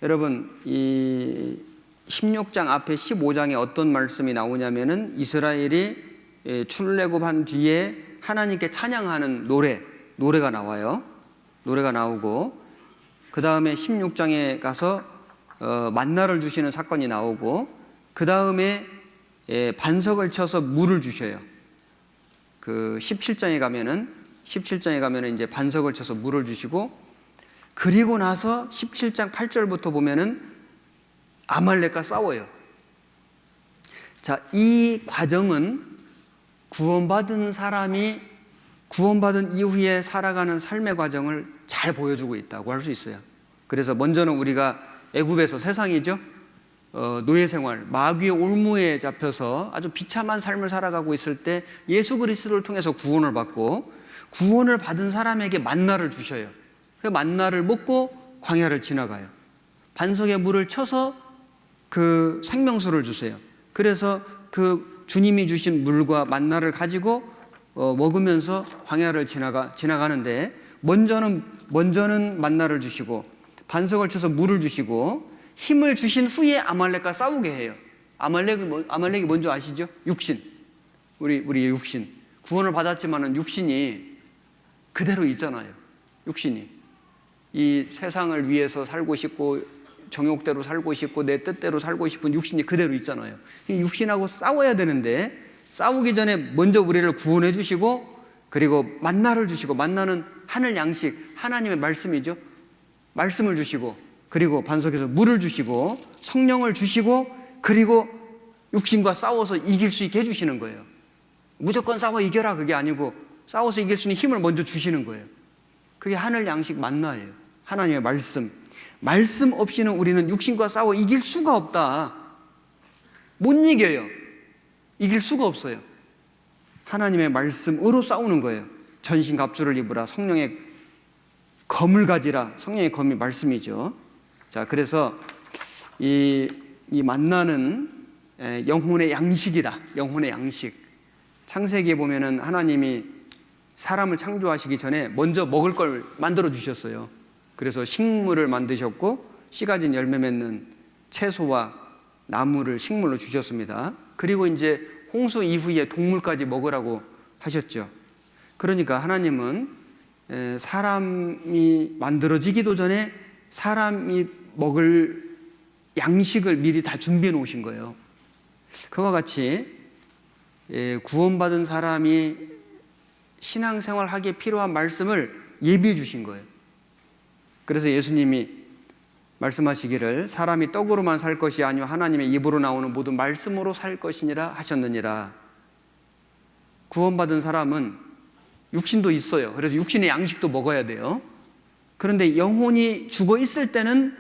여러분, 이 16장 앞에 15장에 어떤 말씀이 나오냐면은 이스라엘이 출애굽한 뒤에 하나님께 찬양하는 노래가 나와요. 노래가 나오고, 그 다음에 16장에 가서 만나를 주시는 사건이 나오고, 그 다음에 반석을 쳐서 물을 주셔요. 그 17장에 가면은 이제 반석을 쳐서 물을 주시고, 그리고 나서 17장 8절부터 보면은 아말렉과 싸워요. 자, 이 과정은 구원받은 사람이 구원받은 이후에 살아가는 삶의 과정을 잘 보여주고 있다고 할 수 있어요. 그래서 먼저는 우리가 애굽에서, 세상이죠, 노예 생활, 마귀의 올무에 잡혀서 아주 비참한 삶을 살아가고 있을 때 예수 그리스도를 통해서 구원을 받고, 구원을 받은 사람에게 만나를 주셔요. 그 만나를 먹고 광야를 지나가요. 반석에 물을 쳐서 그 생명수를 주세요. 그래서 그 주님이 주신 물과 만나를 가지고 먹으면서 광야를 지나가는데, 먼저는 만나를 주시고 반석을 쳐서 물을 주시고 힘을 주신 후에 아말렉과 싸우게 해요. 아말렉이 뭔지 아시죠? 육신. 우리의 육신. 구원을 받았지만은 육신이 그대로 있잖아요. 육신이. 이 세상을 위해서 살고 싶고, 정욕대로 살고 싶고, 내 뜻대로 살고 싶은 육신이 그대로 있잖아요. 이 육신하고 싸워야 되는데, 싸우기 전에 먼저 우리를 구원해 주시고, 그리고 만나를 주시고, 만나는 하늘 양식, 하나님의 말씀이죠. 말씀을 주시고, 그리고 반석에서 물을 주시고, 성령을 주시고, 그리고 육신과 싸워서 이길 수 있게 해주시는 거예요. 무조건 싸워 이겨라 그게 아니고, 싸워서 이길 수 있는 힘을 먼저 주시는 거예요. 그게 하늘 양식 만나예요. 하나님의 말씀. 말씀 없이는 우리는 육신과 싸워 이길 수가 없다. 못 이겨요. 이길 수가 없어요. 하나님의 말씀으로 싸우는 거예요. 전신갑주를 입으라. 성령의 검을 가지라. 성령의 검이 말씀이죠. 자, 그래서 이 만나는 영혼의 양식이다. 영혼의 양식. 창세기에 보면은 하나님이 사람을 창조하시기 전에 먼저 먹을 걸 만들어 주셨어요. 그래서 식물을 만드셨고 씨 가진 열매 맺는 채소와 나무를 식물로 주셨습니다. 그리고 이제 홍수 이후에 동물까지 먹으라고 하셨죠. 그러니까 하나님은 사람이 만들어지기도 전에 사람이 먹을 양식을 미리 다 준비해 놓으신 거예요. 그와 같이 구원받은 사람이 신앙생활 하기에 필요한 말씀을 예비해 주신 거예요. 그래서 예수님이 말씀하시기를 사람이 떡으로만 살 것이 아니요 하나님의 입으로 나오는 모든 말씀으로 살 것이니라 하셨느니라. 구원받은 사람은 육신도 있어요. 그래서 육신의 양식도 먹어야 돼요. 그런데 영혼이 죽어 있을 때는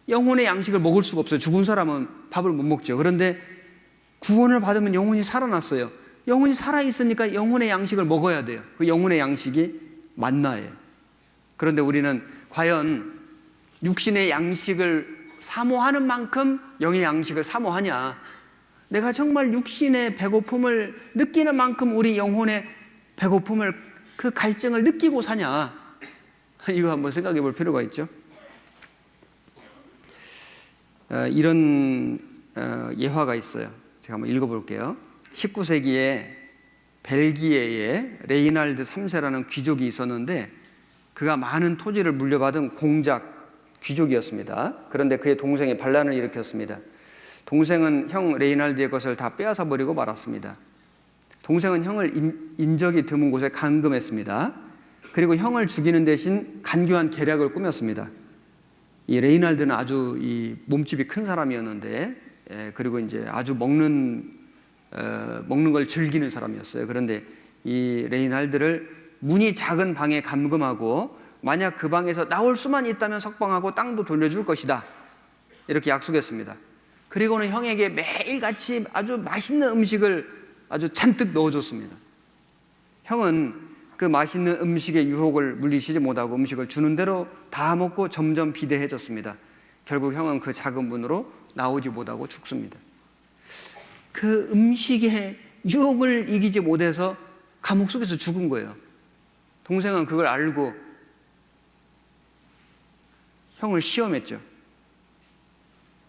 영혼의 양식을 먹을 수가 없어요. 죽은 사람은 밥을 못 먹죠. 그런데 구원을 받으면 영혼이 살아났어요. 영혼이 살아있으니까 영혼의 양식을 먹어야 돼요. 그 영혼의 양식이 만나예요. 그런데 우리는 과연 육신의 양식을 사모하는 만큼 영의 양식을 사모하냐? 내가 정말 육신의 배고픔을 느끼는 만큼 우리 영혼의 배고픔을, 그 갈증을 느끼고 사냐? 이거 한번 생각해 볼 필요가 있죠. 이런 예화가 있어요. 제가 한번 읽어볼게요. 19세기에 벨기에에 레이날드 3세라는 귀족이 있었는데 그가 많은 토지를 물려받은 공작 귀족이었습니다. 그런데 그의 동생이 반란을 일으켰습니다. 동생은 형 레이날드의 것을 다 빼앗아 버리고 말았습니다. 동생은 형을 인적이 드문 곳에 감금했습니다. 그리고 형을 죽이는 대신 간교한 계략을 꾸몄습니다. 이 레이날드는 아주 이 몸집이 큰 사람이었는데, 그리고 이제 아주 먹는 걸 즐기는 사람이었어요. 그런데 이 레이날드를 문이 작은 방에 감금하고 만약 그 방에서 나올 수만 있다면 석방하고 땅도 돌려줄 것이다. 이렇게 약속했습니다. 그리고는 형에게 매일같이 아주 맛있는 음식을 아주 잔뜩 넣어줬습니다. 형은 그 맛있는 음식의 유혹을 물리치지 못하고 음식을 주는 대로 다 먹고 점점 비대해졌습니다. 결국 형은 그 작은 문으로 나오지 못하고 죽습니다. 그 음식의 유혹을 이기지 못해서 감옥 속에서 죽은 거예요. 동생은 그걸 알고 형을 시험했죠.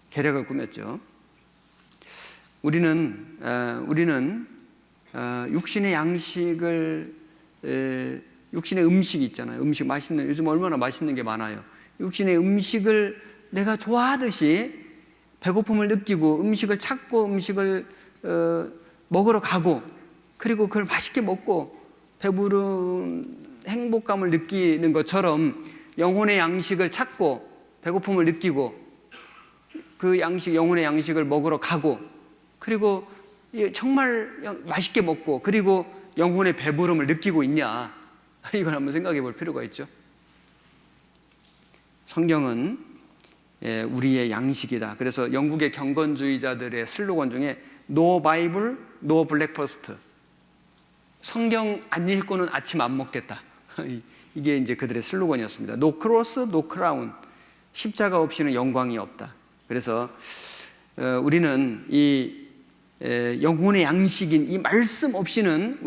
계략을 꾸몄죠. 우리는 육신의 양식을, 육신의 음식이 있잖아요. 음식 맛있는, 요즘 얼마나 맛있는 게 많아요. 육신의 음식을 내가 좋아하듯이 배고픔을 느끼고 음식을 찾고 음식을 먹으러 가고, 그리고 그걸 맛있게 먹고 배부른 행복감을 느끼는 것처럼 영혼의 양식을 찾고 배고픔을 느끼고 그 양식, 영혼의 양식을 먹으러 가고, 그리고 정말 맛있게 먹고, 그리고 영혼의 배부름을 느끼고 있냐, 이걸 한번 생각해 볼 필요가 있죠. 성경은 우리의 양식이다. 그래서 영국의 경건주의자들의 슬로건 중에 No Bible, No Breakfast. 성경 안 읽고는 아침 안 먹겠다. 이게 이제 그들의 슬로건이었습니다. No Cross, No Crown. 십자가 없이는 영광이 없다. 그래서 우리는 이 영혼의 양식인 이 말씀 없이는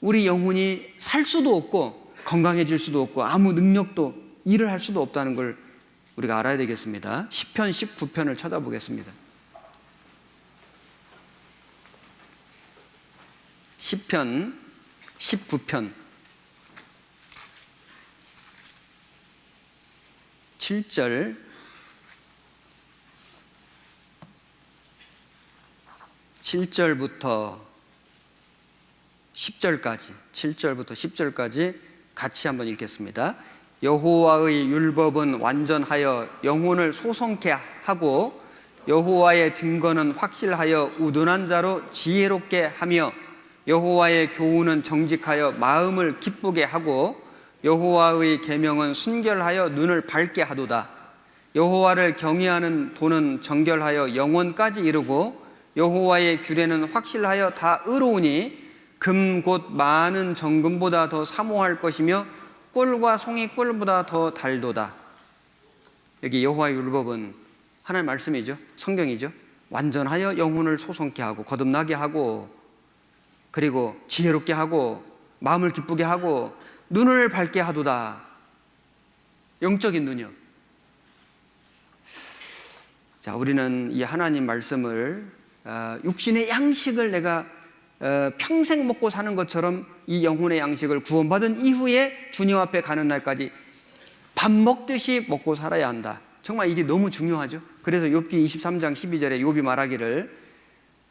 우리 영혼이 살 수도 없고 건강해질 수도 없고 아무 능력도 일을 할 수도 없다는 걸 우리가 알아야 되겠습니다. 시편 19편을 찾아보겠습니다. 시편 19편 7절 7절부터 10절까지 같이 한번 읽겠습니다. 여호와의 율법은 완전하여 영혼을 소성케 하고 여호와의 증거는 확실하여 우둔한 자로 지혜롭게 하며 여호와의 교훈은 정직하여 마음을 기쁘게 하고 여호와의 계명은 순결하여 눈을 밝게 하도다. 여호와를 경외하는 도는 정결하여 영혼까지 이르고 여호와의 규례는 확실하여 다 의로우니 금 곧 많은 정금보다 더 사모할 것이며 꿀과 송이 꿀보다 더 달도다. 여기 여호와의 율법은 하나님의 말씀이죠. 성경이죠. 완전하여 영혼을 소성케 하고 거듭나게 하고 그리고 지혜롭게 하고 마음을 기쁘게 하고 눈을 밝게 하도다. 영적인 눈이요. 자, 우리는 이 하나님 말씀을 육신의 양식을 내가 평생 먹고 사는 것처럼 이 영혼의 양식을 구원받은 이후에 주님 앞에 가는 날까지 밥 먹듯이 먹고 살아야 한다. 정말 이게 너무 중요하죠. 그래서 욥기 23장 12절에 욥이 말하기를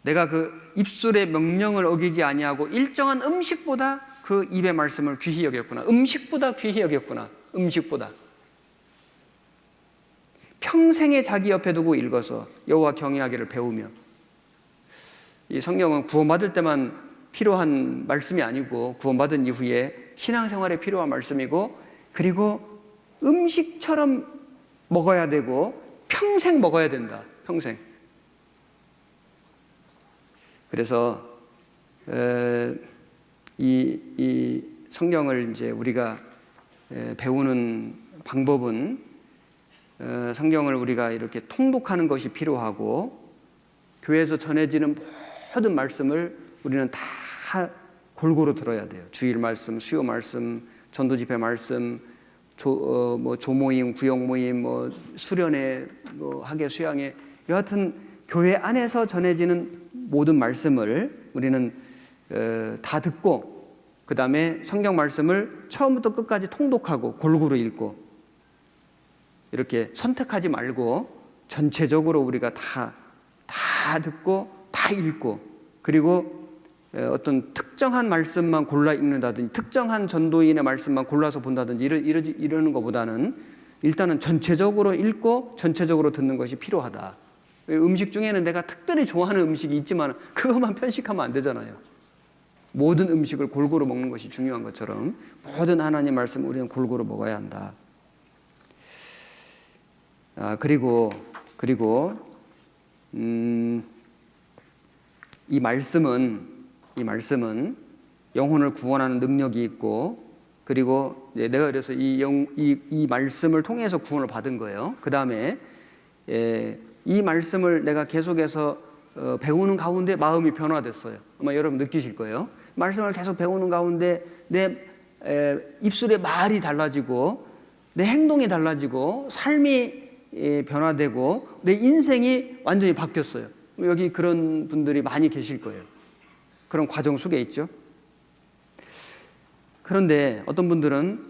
내가 그 입술의 명령을 어기지 아니하고 일정한 음식보다 그 입의 말씀을 귀히 여겼구나. 음식보다 귀히 여겼구나. 음식보다. 평생에 자기 옆에 두고 읽어서 여호와 경외하기를 배우며. 이 성경은 구원받을 때만 필요한 말씀이 아니고 구원받은 이후에 신앙생활에 필요한 말씀이고 그리고 음식처럼 먹어야 되고 평생 먹어야 된다. 평생. 그래서 이 성경을 이제 우리가 배우는 방법은 성경을 우리가 이렇게 통독하는 것이 필요하고 교회에서 전해지는 모든 말씀을 우리는 다 골고루 들어야 돼요. 주일 말씀, 수요 말씀, 전도 집회 말씀, 조모임, 구역 모임, 수련회, 학예 수양회, 여하튼 교회 안에서 전해지는 모든 말씀을 우리는 다 듣고 그 다음에 성경 말씀을 처음부터 끝까지 통독하고 골고루 읽고 이렇게 선택하지 말고 전체적으로 우리가 다 듣고 다 읽고 그리고 어떤 특정한 말씀만 골라 읽는다든지 특정한 전도인의 말씀만 골라서 본다든지 이러는 것보다는 일단은 전체적으로 읽고 전체적으로 듣는 것이 필요하다. 음식 중에는 내가 특별히 좋아하는 음식이 있지만 그것만 편식하면 안 되잖아요. 모든 음식을 골고루 먹는 것이 중요한 것처럼 모든 하나님 말씀 우리는 골고루 먹어야 한다. 그리고 이 말씀은 영혼을 구원하는 능력이 있고 그리고 내가 그래서 이 말씀을 통해서 구원을 받은 거예요. 그 다음에 이 말씀을 내가 계속해서 배우는 가운데 마음이 변화됐어요. 아마 여러분 느끼실 거예요. 말씀을 계속 배우는 가운데 내 입술의 말이 달라지고 내 행동이 달라지고 삶이 변화되고 내 인생이 완전히 바뀌었어요. 여기 그런 분들이 많이 계실 거예요. 그런 과정 속에 있죠. 그런데 어떤 분들은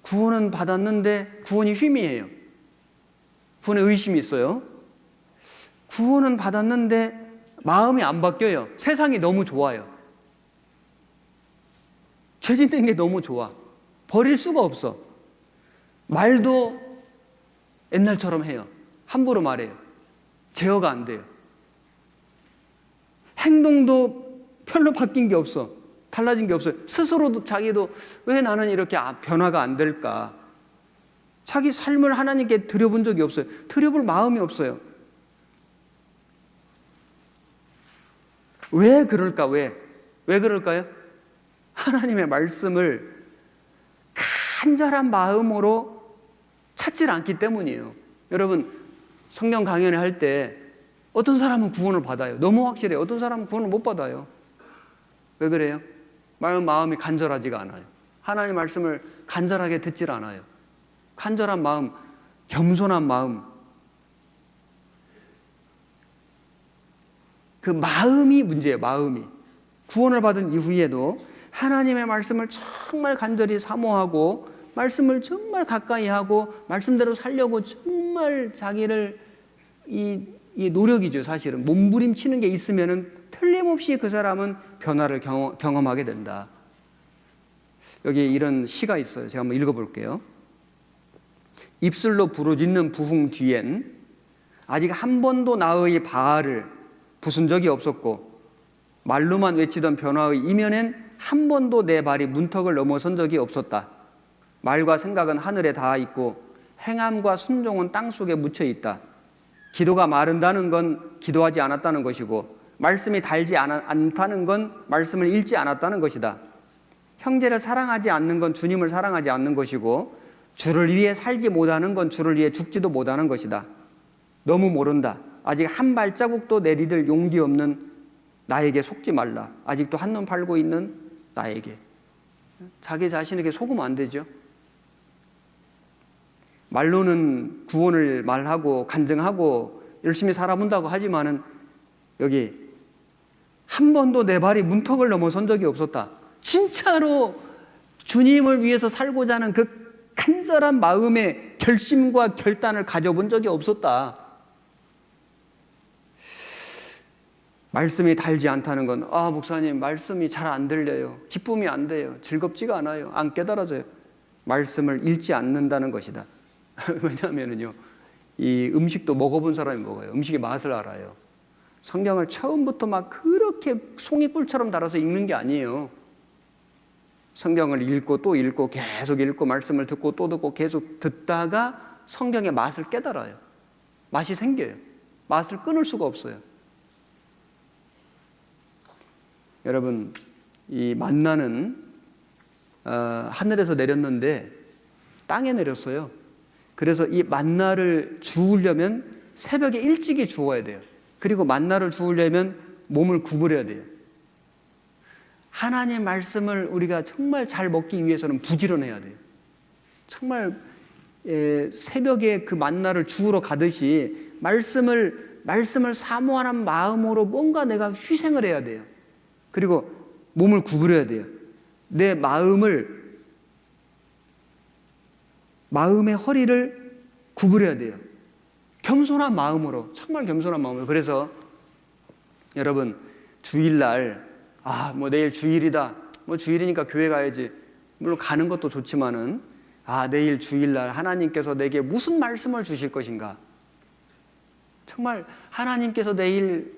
구원은 받았는데 구원이 희미해요. 구원에 의심이 있어요. 구원은 받았는데 마음이 안 바뀌어요. 세상이 너무 좋아요. 죄 짓는 게 너무 좋아. 버릴 수가 없어. 말도 옛날처럼 해요. 함부로 말해요. 제어가 안 돼요. 행동도 별로 바뀐 게 없어. 달라진 게 없어요. 스스로도 자기도 왜 나는 이렇게 변화가 안 될까? 자기 삶을 하나님께 드려본 적이 없어요. 드려볼 마음이 없어요. 왜 그럴까? 왜 그럴까요? 하나님의 말씀을 간절한 마음으로 찾질 않기 때문이에요. 여러분 성경 강연을 할 때 어떤 사람은 구원을 받아요. 너무 확실해요. 어떤 사람은 구원을 못 받아요. 왜 그래요? 마음이 간절하지가 않아요. 하나님의 말씀을 간절하게 듣질 않아요. 간절한 마음, 겸손한 마음, 그 마음이 문제예요. 마음이. 구원을 받은 이후에도 하나님의 말씀을 정말 간절히 사모하고 말씀을 정말 가까이 하고 말씀대로 살려고 정말 자기를 이 노력이죠. 사실은 몸부림치는 게 있으면은 틀림없이 그 사람은 변화를 경험하게 된다. 여기 이런 시가 있어요. 제가 한번 읽어볼게요. 입술로 부르짖는 부흥 뒤엔 아직 한 번도 나의 바알을 부순 적이 없었고 말로만 외치던 변화의 이면엔 한 번도 내 발이 문턱을 넘어선 적이 없었다. 말과 생각은 하늘에 닿아 있고 행함과 순종은 땅 속에 묻혀 있다. 기도가 마른다는 건 기도하지 않았다는 것이고 말씀이 달지 않다는 건 말씀을 읽지 않았다는 것이다. 형제를 사랑하지 않는 건 주님을 사랑하지 않는 것이고, 주를 위해 살지 못하는 건 주를 위해 죽지도 못하는 것이다. 너무 모른다. 아직 한 발자국도 내디딜 용기 없는 나에게 속지 말라. 아직도 한눈 팔고 있는 나에게. 자기 자신에게 속으면 안 되죠. 말로는 구원을 말하고 간증하고 열심히 살아본다고 하지만은 여기 한 번도 내 발이 문턱을 넘어선 적이 없었다. 진짜로 주님을 위해서 살고자 하는 그 간절한 마음의 결심과 결단을 가져본 적이 없었다. 말씀이 달지 않다는 건, 목사님 말씀이 잘 안 들려요. 기쁨이 안 돼요. 즐겁지가 않아요. 안 깨달아져요. 말씀을 읽지 않는다는 것이다. 왜냐하면요, 이 음식도 먹어본 사람이 먹어요. 음식의 맛을 알아요. 성경을 처음부터 막 그렇게 송이꿀처럼 달아서 읽는 게 아니에요. 성경을 읽고 또 읽고 계속 읽고 말씀을 듣고 또 듣고 계속 듣다가 성경의 맛을 깨달아요. 맛이 생겨요. 맛을 끊을 수가 없어요. 여러분, 이 만나는 하늘에서 내렸는데 땅에 내렸어요. 그래서 이 만나를 주우려면 새벽에 일찍이 주워야 돼요. 그리고 만나를 주우려면 몸을 구부려야 돼요. 하나님의 말씀을 우리가 정말 잘 먹기 위해서는 부지런해야 돼요. 정말 새벽에 그 만나를 주우러 가듯이 말씀을 사모하는 마음으로 뭔가 내가 희생을 해야 돼요. 그리고 몸을 구부려야 돼요. 내 마음의 허리를 구부려야 돼요. 겸손한 마음으로, 정말 겸손한 마음으로. 그래서 여러분, 주일날 내일 주일이다. 주일이니까 교회 가야지. 물론 가는 것도 좋지만은 내일 주일날 하나님께서 내게 무슨 말씀을 주실 것인가? 정말 하나님께서 내일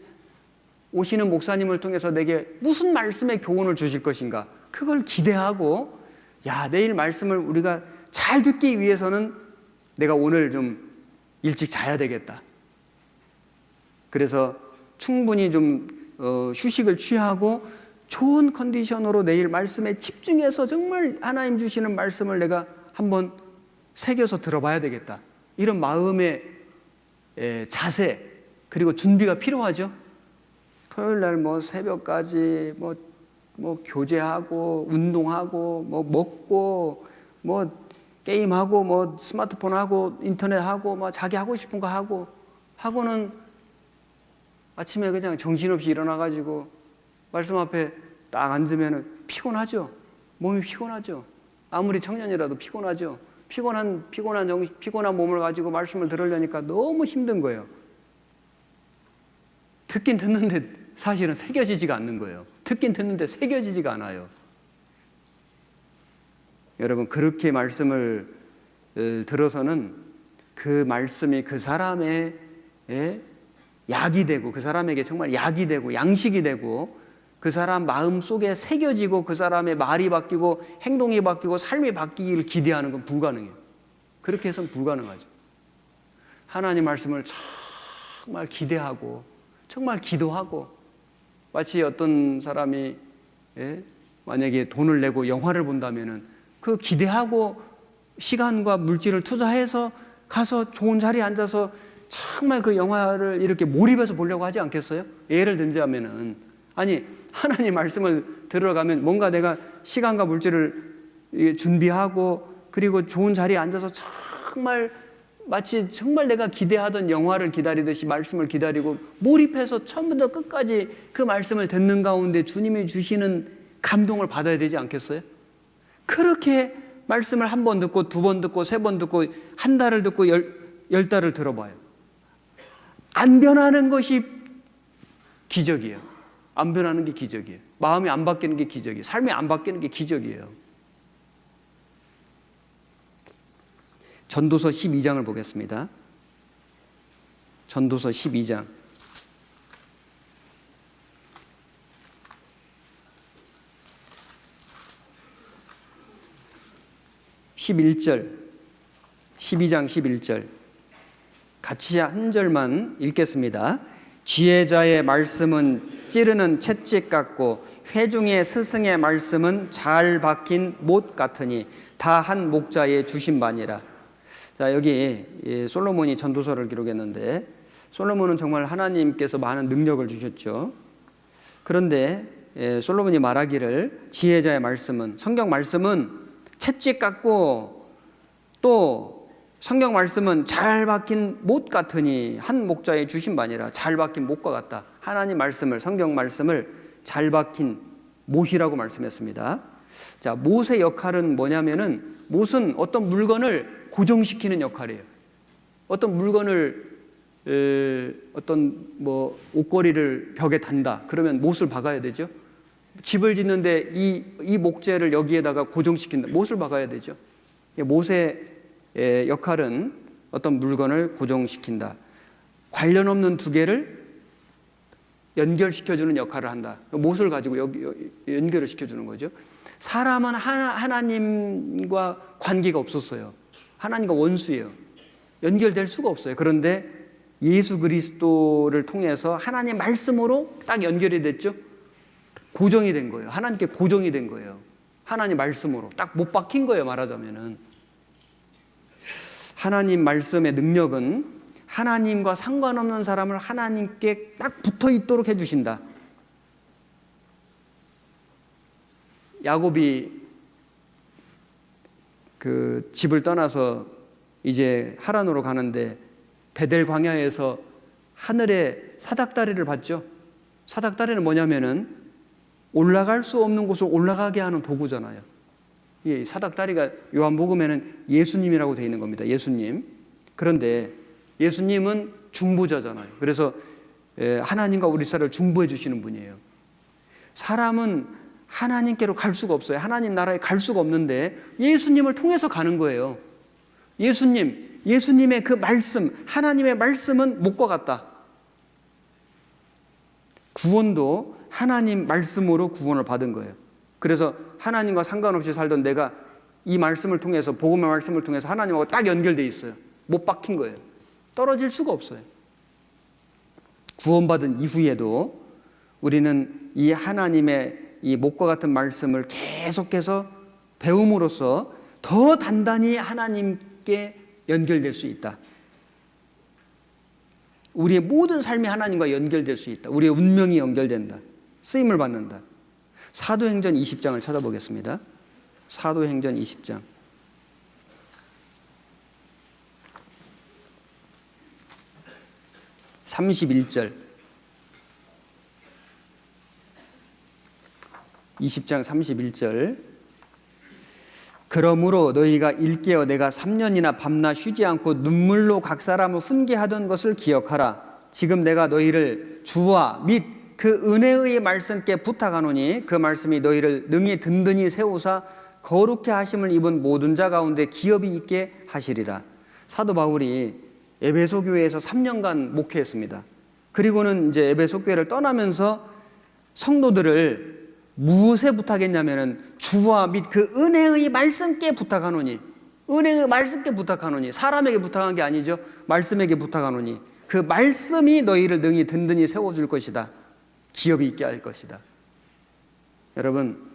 오시는 목사님을 통해서 내게 무슨 말씀의 교훈을 주실 것인가? 그걸 기대하고, 내일 말씀을 우리가 잘 듣기 위해서는 내가 오늘 좀 일찍 자야 되겠다. 그래서 충분히 좀 휴식을 취하고 좋은 컨디션으로 내일 말씀에 집중해서 정말 하나님 주시는 말씀을 내가 한번 새겨서 들어봐야 되겠다. 이런 마음의 자세, 그리고 준비가 필요하죠. 토요일날 새벽까지 교제하고 운동하고 먹고 게임하고 스마트폰하고 인터넷하고 자기 하고 싶은 거 하고는 아침에 그냥 정신없이 일어나가지고 말씀 앞에 딱 앉으면 피곤하죠. 몸이 피곤하죠. 아무리 청년이라도 피곤하죠. 피곤한 몸을 가지고 말씀을 들으려니까 너무 힘든 거예요. 듣긴 듣는데 사실은 새겨지지가 않는 거예요. 듣긴 듣는데 새겨지지가 않아요. 여러분, 그렇게 말씀을 들어서는 그 말씀이 그 사람의 약이 되고, 그 사람에게 정말 약이 되고 양식이 되고, 그 사람 마음 속에 새겨지고, 그 사람의 말이 바뀌고 행동이 바뀌고 삶이 바뀌기를 기대하는 건 불가능해요. 그렇게 해서는 불가능하죠. 하나님 말씀을 정말 기대하고 정말 기도하고, 마치 어떤 사람이 만약에 돈을 내고 영화를 본다면은 그 기대하고 시간과 물질을 투자해서 가서 좋은 자리에 앉아서 정말 그 영화를 이렇게 몰입해서 보려고 하지 않겠어요? 예를 들자면은, 아니, 하나님 말씀을 들어가면 뭔가 내가 시간과 물질을 준비하고 그리고 좋은 자리에 앉아서 정말 마치 정말 내가 기대하던 영화를 기다리듯이 말씀을 기다리고 몰입해서 처음부터 끝까지 그 말씀을 듣는 가운데 주님이 주시는 감동을 받아야 되지 않겠어요? 그렇게 말씀을 한 번 듣고 두 번 듣고 세 번 듣고 한 달을 듣고 열 달을 들어봐요. 안 변하는 것이 기적이에요. 안 변하는 게 기적이에요. 마음이 안 바뀌는 게 기적이에요. 삶이 안 바뀌는 게 기적이에요. 전도서 12장을 보겠습니다. 전도서 12장. 11절, 12장 11절 같이 한 절만 읽겠습니다. 지혜자의 말씀은 찌르는 채찍 같고 회중의 스승의 말씀은 잘 박힌 못 같으니 다 한 목자의 주신 바니라. 자, 여기 솔로몬이 전도서를 기록했는데 솔로몬은 정말 하나님께서 많은 능력을 주셨죠. 그런데 솔로몬이 말하기를 지혜자의 말씀은, 성경 말씀은 채찍 같고 또 성경 말씀은 잘 박힌 못 같으니 한 목자의 주신 바니라. 잘 박힌 못과 같다. 하나님 말씀을, 성경 말씀을 잘 박힌 못이라고 말씀했습니다. 자, 못의 역할은 뭐냐면은 못은 어떤 물건을 고정시키는 역할이에요. 어떤 물건을 어떤 뭐 옷걸이를 벽에 단다. 그러면 못을 박아야 되죠. 집을 짓는데 이 목재를 여기에다가 고정시킨다. 못을 박아야 되죠. 못의 역할은 어떤 물건을 고정시킨다. 관련 없는 두 개를 연결시켜주는 역할을 한다. 못을 가지고 여기 연결을 시켜주는 거죠. 사람은 하나님과 관계가 없었어요. 하나님과 원수예요. 연결될 수가 없어요. 그런데 예수 그리스도를 통해서 하나님 말씀으로 딱 연결이 됐죠. 고정이 된 거예요. 하나님께 고정이 된 거예요. 하나님 말씀으로 딱 못 박힌 거예요. 말하자면은 하나님 말씀의 능력은 하나님과 상관없는 사람을 하나님께 딱 붙어 있도록 해주신다. 야곱이 그 집을 떠나서 이제 하란으로 가는데 베델 광야에서 하늘에 사닥다리를 봤죠. 사닥다리는 뭐냐면은 올라갈 수 없는 곳을 올라가게 하는 도구잖아요. 이 사닥다리가 요한복음에는 예수님이라고 되어 있는 겁니다. 예수님. 그런데 예수님은 중보자잖아요. 그래서 하나님과 우리 사람을 중보해 주시는 분이에요. 사람은 하나님께로 갈 수가 없어요. 하나님 나라에 갈 수가 없는데 예수님을 통해서 가는 거예요. 예수님의 그 말씀, 하나님의 말씀은 못과 같다. 구원도 하나님 말씀으로 구원을 받은 거예요. 그래서 하나님과 상관없이 살던 내가 이 말씀을 통해서, 복음의 말씀을 통해서 하나님하고 딱 연결되어 있어요. 못 박힌 거예요. 떨어질 수가 없어요. 구원받은 이후에도 우리는 이 하나님의 이 못과 같은 말씀을 계속해서 배움으로써 더 단단히 하나님께 연결될 수 있다. 우리의 모든 삶이 하나님과 연결될 수 있다. 우리의 운명이 연결된다. 쓰임을 받는다. 사도행전 20장을 찾아보겠습니다. 사도행전 20장. (31절) 20장 31절. 그러므로 너희가 일깨어 내가 3년이나 밤낮 쉬지 않고 눈물로 각 사람을 훈계하던 것을 기억하라. 지금 내가 너희를 주와 및 그 은혜의 말씀께 부탁하노니 그 말씀이 너희를 능히 든든히 세우사 거룩해 하심을 입은 모든 자 가운데 기업이 있게 하시리라. 사도 바울이 에베소 교회에서 3년간 목회했습니다. 그리고는 이제 에베소 교회를 떠나면서 성도들을 무엇에 부탁했냐면은 주와 및 그 은혜의 말씀께 부탁하노니, 은혜의 말씀께 부탁하노니, 사람에게 부탁한 게 아니죠. 말씀에게 부탁하노니 그 말씀이 너희를 능히 든든히 세워줄 것이다. 기업이 있게 할 것이다. 여러분,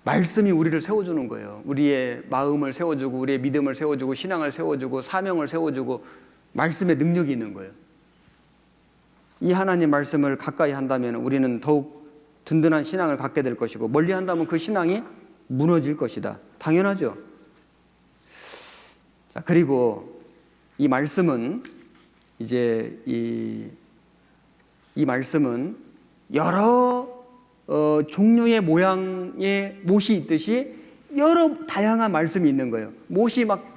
말씀이 우리를 세워주는 거예요. 우리의 마음을 세워주고, 우리의 믿음을 세워주고, 신앙을 세워주고, 사명을 세워주고, 말씀의 능력이 있는 거예요. 이 하나님 말씀을 가까이 한다면 우리는 더욱 든든한 신앙을 갖게 될 것이고, 멀리 한다면 그 신앙이 무너질 것이다. 당연하죠. 자, 그리고 이 말씀은 이제 이 말씀은 여러 종류의 모양의 못이 있듯이 여러 다양한 말씀이 있는 거예요. 못이 막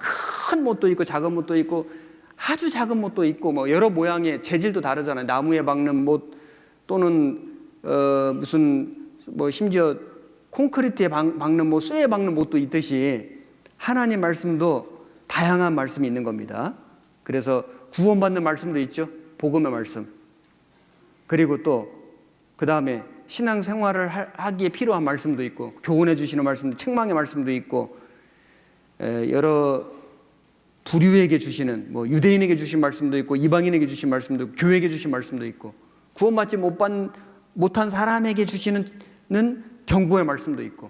큰 못도 있고 작은 못도 있고 아주 작은 못도 있고 뭐 여러 모양의 재질도 다르잖아요. 나무에 박는 못 또는 무슨 뭐 심지어 콘크리트에 박는 못, 쇠에 박는 못도 있듯이 하나님 말씀도 다양한 말씀이 있는 겁니다. 그래서 구원받는 말씀도 있죠. 복음의 말씀. 그리고 또 그 다음에 신앙생활을 하기에 필요한 말씀도 있고, 교훈해 주시는 말씀도, 책망의 말씀도 있고, 여러 불유에게 주시는, 뭐 유대인에게 주신 말씀도 있고 이방인에게 주신 말씀도 있고 교회에게 주신 말씀도 있고 구원받지 못한 사람에게 주시는 경고의 말씀도 있고,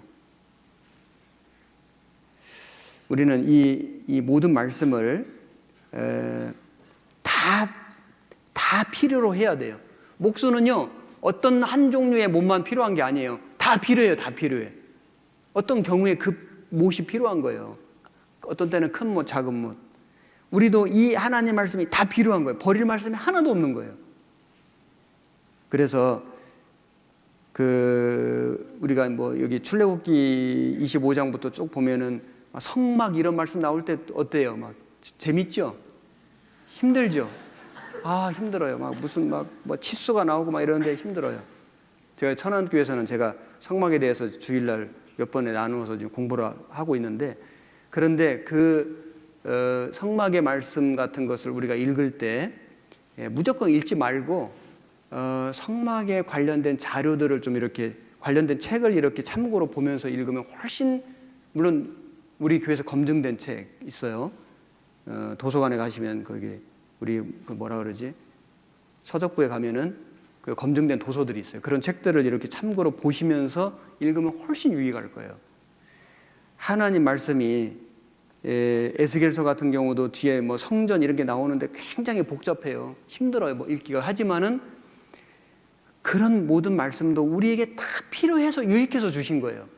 우리는 이 모든 말씀을 다 필요로 해야 돼요. 목수는요, 어떤 한 종류의 못만 필요한 게 아니에요. 다 필요해요. 다 필요해. 어떤 경우에 그 못이 필요한 거예요. 어떤 때는 큰 못, 작은 못. 우리도 이 하나님 말씀이 다 필요한 거예요. 버릴 말씀이 하나도 없는 거예요. 그래서 우리가 뭐 여기 출애굽기 25장부터 쭉 보면은 성막 이런 말씀 나올 때 어때요? 막 재밌죠? 힘들죠? 힘들어요. 막 무슨 뭐 치수가 나오고 막 이러는데 힘들어요. 제가 천안교회에서는 제가 성막에 대해서 주일날 몇 번에 나누어서 지금 공부를 하고 있는데, 그런데 성막의 말씀 같은 것을 우리가 읽을 때 무조건 읽지 말고 성막에 관련된 자료들을 좀 이렇게 관련된 책을 이렇게 참고로 보면서 읽으면 훨씬, 물론 우리 교회에서 검증된 책 있어요. 도서관에 가시면 거기 우리 뭐라 그러지? 서적부에 가면은 그 검증된 도서들이 있어요. 그런 책들을 이렇게 참고로 보시면서 읽으면 훨씬 유익할 거예요. 하나님 말씀이 에스겔서 같은 경우도 뒤에 뭐 성전 이런 게 나오는데 굉장히 복잡해요. 힘들어요. 뭐 읽기가. 하지만은 그런 모든 말씀도 우리에게 다 필요해서 유익해서 주신 거예요.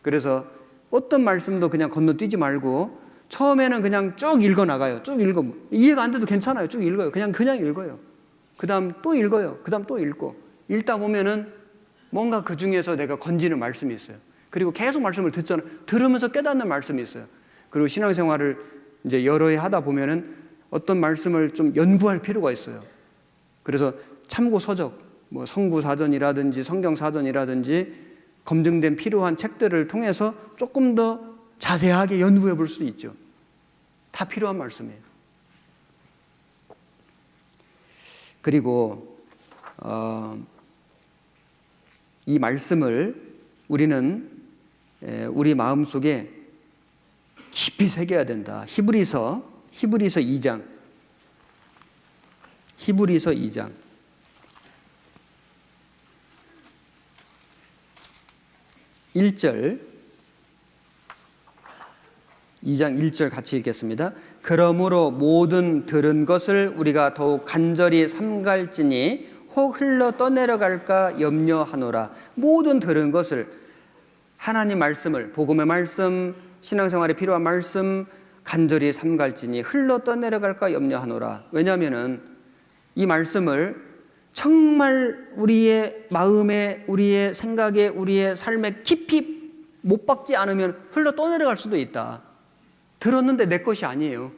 그래서 어떤 말씀도 그냥 건너뛰지 말고 처음에는 그냥 쭉 읽어 나가요. 쭉 읽어. 이해가 안 돼도 괜찮아요. 쭉 읽어요. 그냥 읽어요. 그 다음 또 읽어요. 그 다음 또 읽고. 읽다 보면은 뭔가 그 중에서 내가 건지는 말씀이 있어요. 그리고 계속 말씀을 듣잖아요. 들으면서 깨닫는 말씀이 있어요. 그리고 신앙생활을 이제 여러 해 하다 보면은 어떤 말씀을 좀 연구할 필요가 있어요. 그래서 참고 서적, 뭐 성구사전이라든지 성경사전이라든지 검증된 필요한 책들을 통해서 조금 더 자세하게 연구해 볼 수도 있죠. 다 필요한 말씀이에요. 그리고 이 말씀을 우리는 우리 마음속에 깊이 새겨야 된다. 히브리서 2장 1절 2장 1절 같이 읽겠습니다. 그러므로 모든 들은 것을 우리가 더욱 간절히 삼갈지니 혹 흘러 떠내려갈까 염려하노라. 모든 들은 것을, 하나님 말씀을, 복음의 말씀, 신앙생활에 필요한 말씀 간절히 삼갈지니 흘러 떠내려갈까 염려하노라. 왜냐하면은 이 말씀을 정말 우리의 마음에, 우리의 생각에, 우리의 삶에 깊이 못 박지 않으면 흘러 떠내려갈 수도 있다. 들었는데 내 것이 아니에요.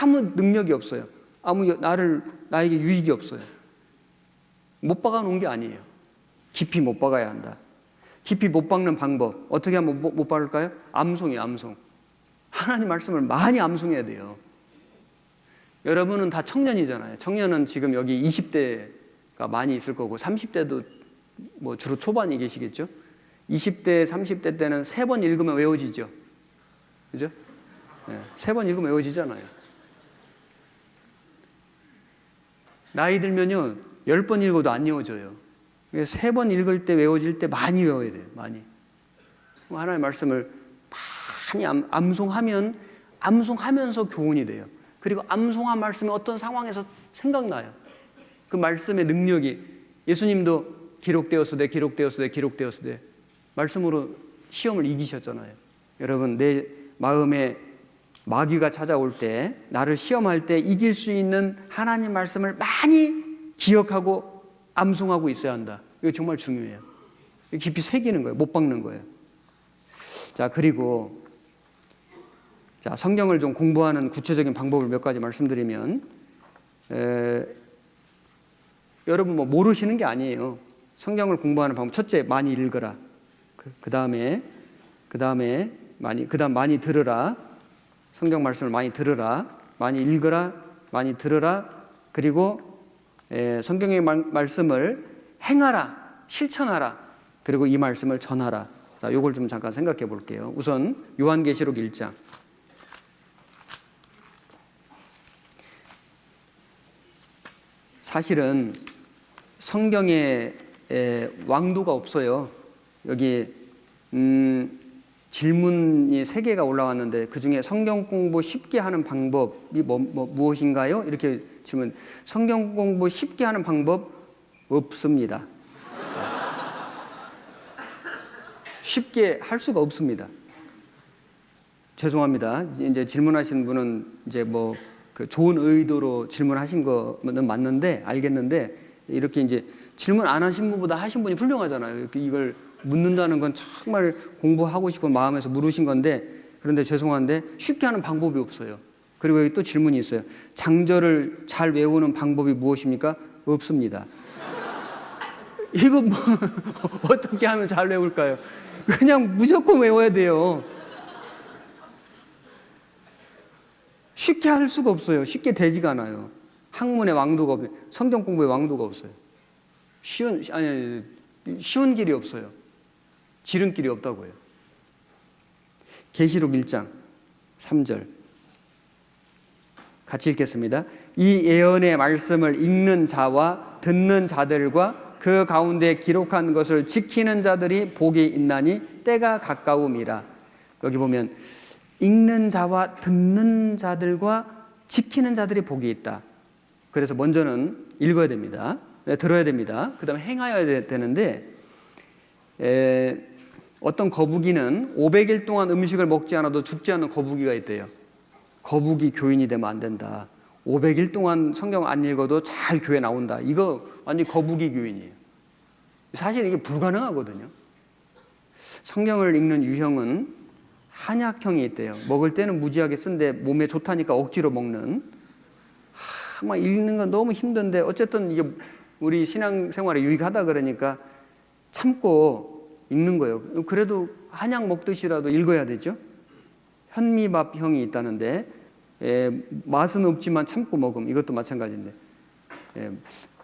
아무 능력이 없어요. 나에게 유익이 없어요. 못 박아 놓은 게 아니에요. 깊이 못 박아야 한다. 깊이 못 박는 방법, 어떻게 하면 못 박을까요? 암송이에요, 암송. 하나님 말씀을 많이 암송해야 돼요. 여러분은 다 청년이잖아요. 청년은 지금 여기 20대가 많이 있을 거고 30대도 뭐 주로 초반이 계시겠죠. 20대, 30대 때는 3번 읽으면 외워지죠. 그죠? 네, 3번 읽으면 외워지잖아요. 나이 들면요 10번 읽어도 안 외워져요. 3번 읽을 때 외워질 때 많이 외워야 돼요. 많이. 하나님의 말씀을 많이 암송하면서 교훈이 돼요. 그리고 암송한 말씀이 어떤 상황에서 생각나요. 그 말씀의 능력이, 예수님도 기록되었으되 말씀으로 시험을 이기셨잖아요. 여러분, 내 마음에 마귀가 찾아올 때, 나를 시험할 때 이길 수 있는 하나님 말씀을 많이 기억하고 암송하고 있어야 한다. 이거 정말 중요해요. 깊이 새기는 거예요. 못 박는 거예요. 자, 그리고 성경을 좀 공부하는 구체적인 방법을 몇 가지 말씀드리면, 여러분 뭐 모르시는 게 아니에요. 성경을 공부하는 방법, 첫째 많이 읽어라. 그 다음에 많이 들으라. 성경 말씀을 많이 들으라. 많이 읽어라. 많이 들으라. 그리고 성경의 말씀을 행하라. 실천하라. 그리고 이 말씀을 전하라. 자, 요걸 좀 잠깐 생각해 볼게요. 우선 요한계시록 1장. 사실은 성경에 왕도가 없어요. 여기 질문이 3개가 올라왔는데 그중에 성경 공부 쉽게 하는 방법이 무엇인가요? 이렇게 질문. 성경 공부 쉽게 하는 방법 없습니다. 쉽게 할 수가 없습니다. 죄송합니다. 이제 질문하신 분은 이제 뭐 그 좋은 의도로 질문하신 거는 맞는데 알겠는데 이렇게 이제 질문 안 하신 분보다 하신 분이 훌륭하잖아요. 이걸 묻는다는 건 정말 공부하고 싶은 마음에서 물으신 건데 그런데 죄송한데 쉽게 하는 방법이 없어요. 그리고 여기 또 질문이 있어요. 장절을 잘 외우는 방법이 무엇입니까? 없습니다. 이거 뭐 어떻게 하면 잘 외울까요? 그냥 무조건 외워야 돼요. 쉽게 할 수가 없어요. 쉽게 되지가 않아요. 학문의 왕도가 없어요. 성경 공부의 왕도가 없어요. 쉬운 길이 없어요. 지름길이 없다고요. 계시록 1장 3절 같이 읽겠습니다. 이 예언의 말씀을 읽는 자와 듣는 자들과 그 가운데 기록한 것을 지키는 자들이 복이 있나니 때가 가까움이라. 여기 보면 읽는 자와 듣는 자들과 지키는 자들이 복이 있다. 그래서 먼저는 읽어야 됩니다. 들어야 됩니다. 그 다음에 행하여야 되는데 어떤 거북이는 500일 동안 음식을 먹지 않아도 죽지 않는 거북이가 있대요. 거북이 교인이 되면 안 된다. 500일 동안 성경 안 읽어도 잘 교회 나온다. 이거 완전 거북이 교인이에요. 사실 이게 불가능하거든요. 성경을 읽는 유형은 한약형이 있대요. 먹을 때는 무지하게 쓴데 몸에 좋다니까 억지로 먹는. 막 읽는 건 너무 힘든데 어쨌든 이게 우리 신앙생활에 유익하다 그러니까 참고 읽는 거예요. 그래도 한약 먹듯이라도 읽어야 되죠. 현미밥형이 있다는데 맛은 없지만 참고 먹음. 이것도 마찬가지인데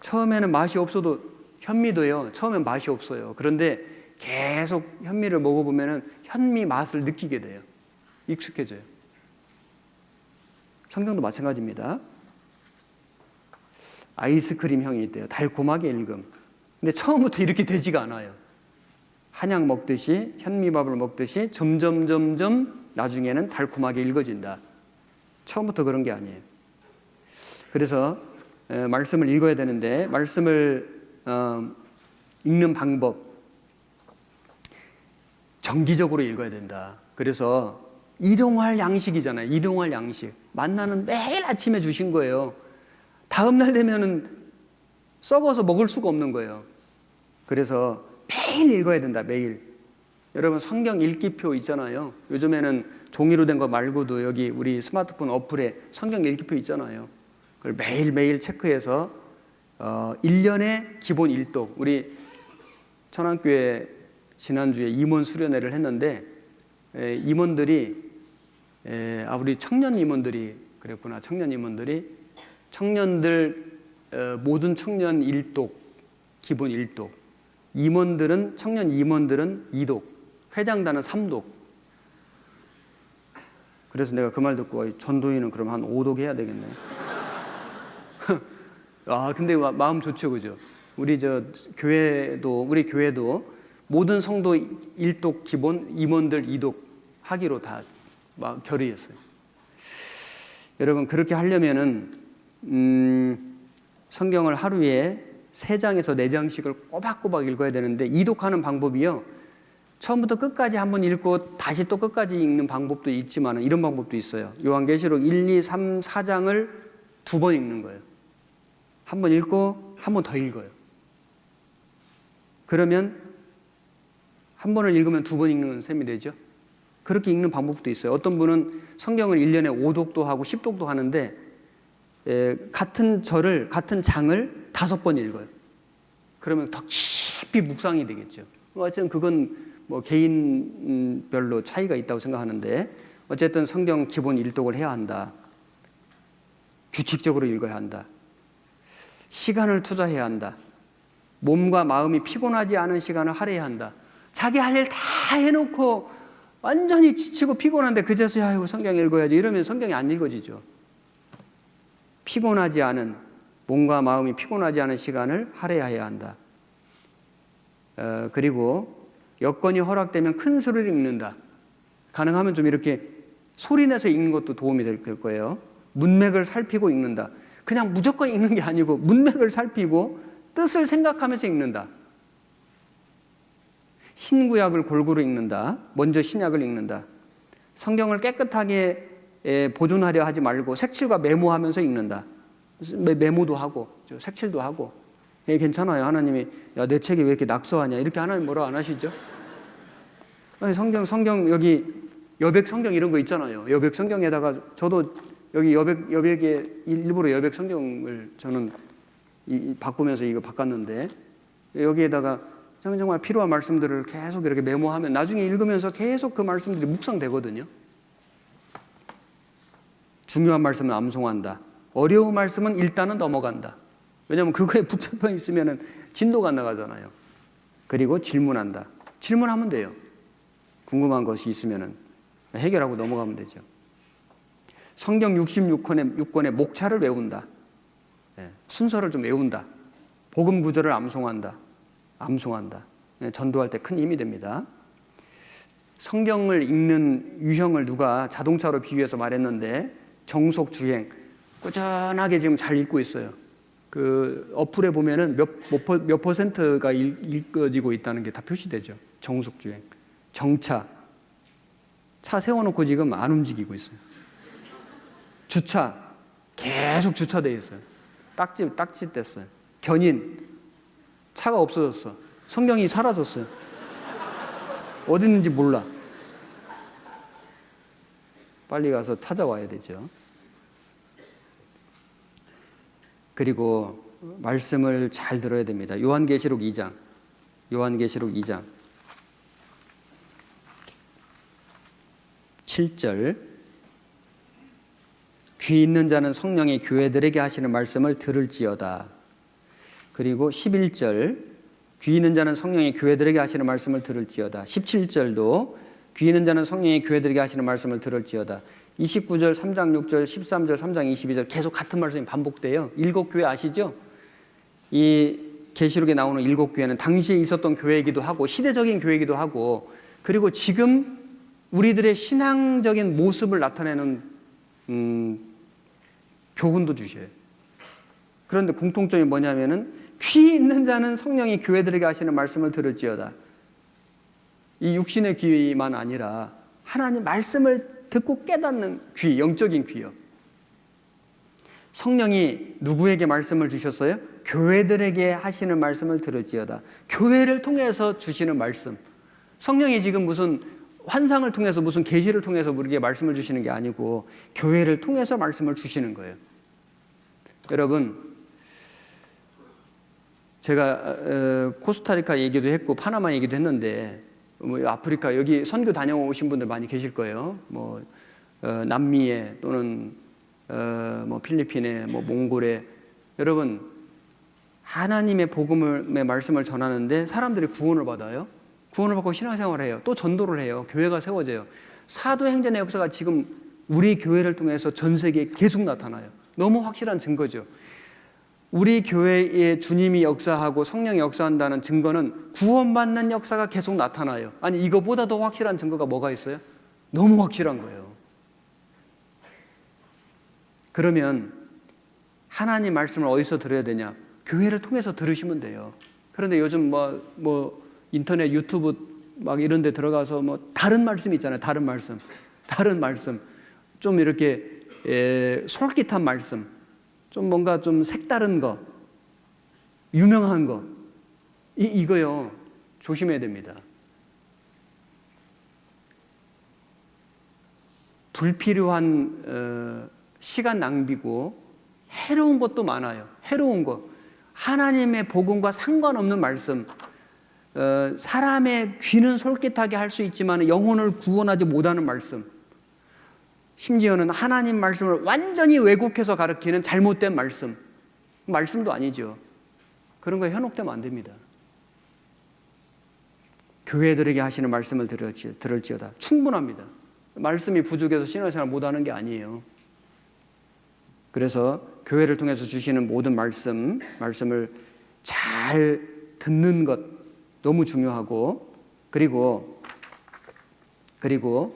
처음에는 맛이 없어도 현미도요. 처음엔 맛이 없어요. 그런데 계속 현미를 먹어보면 현미 맛을 느끼게 돼요. 익숙해져요. 성경도 마찬가지입니다. 아이스크림형이 있대요. 달콤하게 읽음. 근데 처음부터 이렇게 되지가 않아요. 한약 먹듯이 현미밥을 먹듯이 점점 나중에는 달콤하게 읽어진다. 처음부터 그런 게 아니에요. 그래서 말씀을 읽어야 되는데 말씀을 읽는 방법 정기적으로 읽어야 된다. 그래서 일용할 양식이잖아요. 일용할 양식. 만나는 매일 아침에 주신 거예요. 다음 날 되면은 썩어서 먹을 수가 없는 거예요. 그래서 매일 읽어야 된다. 매일. 여러분 성경 읽기표 있잖아요. 요즘에는 종이로 된 거 말고도 여기 우리 스마트폰 어플에 성경 읽기표 있잖아요. 그걸 매일매일 체크해서 1년에 기본 1독. 우리 천안교회 지난주에 임원 수련회를 했는데 임원들이 우리 청년 임원들이 그랬구나. 청년 임원들이 청년들 모든 청년 1독 기본 1독 임원들은 청년 임원들은 2독 회장단은 3독. 그래서 내가 그 말 듣고 전도인은 그럼 한 5독 해야 되겠네. 근데 마음 좋죠, 그죠? 우리 우리 교회도 모든 성도 1독 기본 임원들 2독 하기로 다 막 결의했어요. 여러분 그렇게 하려면은 성경을 하루에 3장에서 4장씩을 꼬박꼬박 읽어야 되는데 이독하는 방법이요. 처음부터 끝까지 한번 읽고 다시 또 끝까지 읽는 방법도 있지만 이런 방법도 있어요. 요한계시록 1, 2, 3, 4장을 2번 읽는 거예요. 한 번 읽고 한 번 더 읽어요. 그러면 한 번을 읽으면 2번 읽는 셈이 되죠. 그렇게 읽는 방법도 있어요. 어떤 분은 성경을 1년에 5독도 하고 10독도 하는데 같은 장을 5번 읽어요. 그러면 더 깊이 묵상이 되겠죠. 어쨌든 그건 뭐 개인별로 차이가 있다고 생각하는데 어쨌든 성경 기본 1독을 해야 한다. 규칙적으로 읽어야 한다. 시간을 투자해야 한다. 몸과 마음이 피곤하지 않은 시간을 할애해야 한다. 자기 할 일 다 해놓고 완전히 지치고 피곤한데 그제서야 성경 읽어야지 이러면 성경이 안 읽어지죠. 피곤하지 않은 몸과 마음이 피곤하지 않은 시간을 할애해야 한다. 그리고 여건이 허락되면 큰 소리를 읽는다. 가능하면 좀 이렇게 소리 내서 읽는 것도 도움이 될 거예요. 문맥을 살피고 읽는다. 그냥 무조건 읽는 게 아니고 문맥을 살피고 뜻을 생각하면서 읽는다. 신구약을 골고루 읽는다. 먼저 신약을 읽는다. 성경을 깨끗하게 보존하려 하지 말고 색칠과 메모하면서 읽는다. 메모도 하고 색칠도 하고. 괜찮아요. 하나님이 야, 내 책이 왜 이렇게 낙서하냐 이렇게 하나님 뭐라 안 하시죠? 아니, 성경 여기 여백 성경 이런 거 있잖아요. 여백 성경에다가 저도 여기 여백에 일부러 여백 성경을 저는 바꾸면서 이거 바꿨는데 여기에다가 정말 필요한 말씀들을 계속 이렇게 메모하면 나중에 읽으면서 계속 그 말씀들이 묵상되거든요. 중요한 말씀은 암송한다. 어려운 말씀은 일단은 넘어간다. 왜냐하면 그거에 붙잡혀 있으면 진도가 안 나가잖아요. 그리고 질문한다. 질문하면 돼요. 궁금한 것이 있으면 해결하고 넘어가면 되죠. 성경 66권의 목차를 외운다. 순서를 좀 외운다. 복음 구절을 암송한다. 전도할 때 큰 힘이 됩니다. 성경을 읽는 유형을 누가 자동차로 비유해서 말했는데 정속 주행 꾸준하게 지금 잘 읽고 있어요. 그 어플에 보면은 몇 퍼센트가 읽어지고 있다는 게 다 표시되죠. 정속 주행, 정차, 차 세워놓고 지금 안 움직이고 있어요. 주차 계속 주차돼 있어요. 딱지 뗐어요. 견인 차가 없어졌어. 성경이 사라졌어요. 어디 있는지 몰라. 빨리 가서 찾아와야 되죠. 그리고 말씀을 잘 들어야 됩니다. 요한계시록 2장 7절 귀 있는 자는 성령의 교회들에게 하시는 말씀을 들을지어다. 그리고 11절 귀 있는 자는 성령의 교회들에게 하시는 말씀을 들을지어다. 17절도 귀 있는 자는 성령의 교회들에게 하시는 말씀을 들을지어다. 29절, 3장 6절, 13절, 3장 22절 계속 같은 말씀이 반복돼요. 7교회 아시죠? 이 계시록에 나오는 7교회는 당시에 있었던 교회이기도 하고 시대적인 교회이기도 하고 그리고 지금 우리들의 신앙적인 모습을 나타내는 교훈도 주셔요. 그런데 공통점이 뭐냐면은 귀 있는 자는 성령이 교회들에게 하시는 말씀을 들을지어다. 이 육신의 귀만 아니라 하나님 말씀을 듣고 깨닫는 귀, 영적인 귀요. 성령이 누구에게 말씀을 주셨어요? 교회들에게 하시는 말씀을 들을지어다. 교회를 통해서 주시는 말씀. 성령이 지금 무슨 환상을 통해서 무슨 계시를 통해서 우리에게 말씀을 주시는 게 아니고 교회를 통해서 말씀을 주시는 거예요. 여러분, 제가 코스타리카 얘기도 했고 파나마 얘기도 했는데 뭐 아프리카 여기 선교 다녀오신 분들 많이 계실 거예요. 뭐 남미에 또는 뭐 필리핀에 뭐 몽골에 여러분 하나님의 복음의 말씀을 전하는데 사람들이 구원을 받아요. 구원을 받고 신앙생활을 해요. 또 전도를 해요. 교회가 세워져요. 사도행전의 역사가 지금 우리 교회를 통해서 전 세계에 계속 나타나요. 너무 확실한 증거죠. 우리 교회에 주님이 역사하고 성령이 역사한다는 증거는 구원받는 역사가 계속 나타나요. 아니 이거보다 더 확실한 증거가 뭐가 있어요? 너무 확실한 거예요. 그러면 하나님 말씀을 어디서 들어야 되냐? 교회를 통해서 들으시면 돼요. 그런데 요즘 뭐 인터넷 유튜브 막 이런 데 들어가서 뭐 다른 말씀 있잖아요. 다른 말씀 좀 이렇게 솔깃한 말씀, 좀 뭔가 좀 색다른 거, 유명한 거, 이거요 조심해야 됩니다. 불필요한 시간 낭비고 해로운 것도 많아요. 해로운 거, 하나님의 복음과 상관없는 말씀. 사람의 귀는 솔깃하게 할 수 있지만 영혼을 구원하지 못하는 말씀. 심지어는 하나님 말씀을 완전히 왜곡해서 가르치는 잘못된 말씀도 아니죠. 그런 거에 현혹되면 안 됩니다. 교회들에게 하시는 말씀을 들을지어다. 충분합니다. 말씀이 부족해서 신앙생활 못하는 게 아니에요. 그래서 교회를 통해서 주시는 모든 말씀을 잘 듣는 것 너무 중요하고, 그리고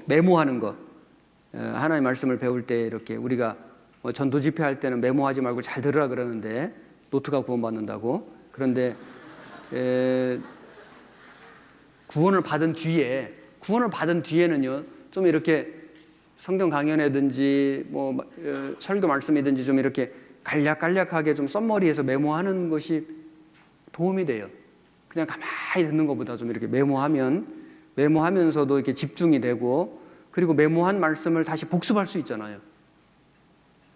메모하는 것. 하나님의 말씀을 배울 때 이렇게 우리가 전도 집회할 때는 메모하지 말고 잘 들으라 그러는데 노트가 구원받는다고. 그런데 구원을 받은 뒤에는요 좀 이렇게 성경 강연이든지 뭐 설교 말씀이든지 좀 이렇게 간략하게 좀 썸머리해서 메모하는 것이 도움이 돼요. 그냥 가만히 듣는 것보다 좀 이렇게 메모하면서도 이렇게 집중이 되고, 그리고 메모한 말씀을 다시 복습할 수 있잖아요.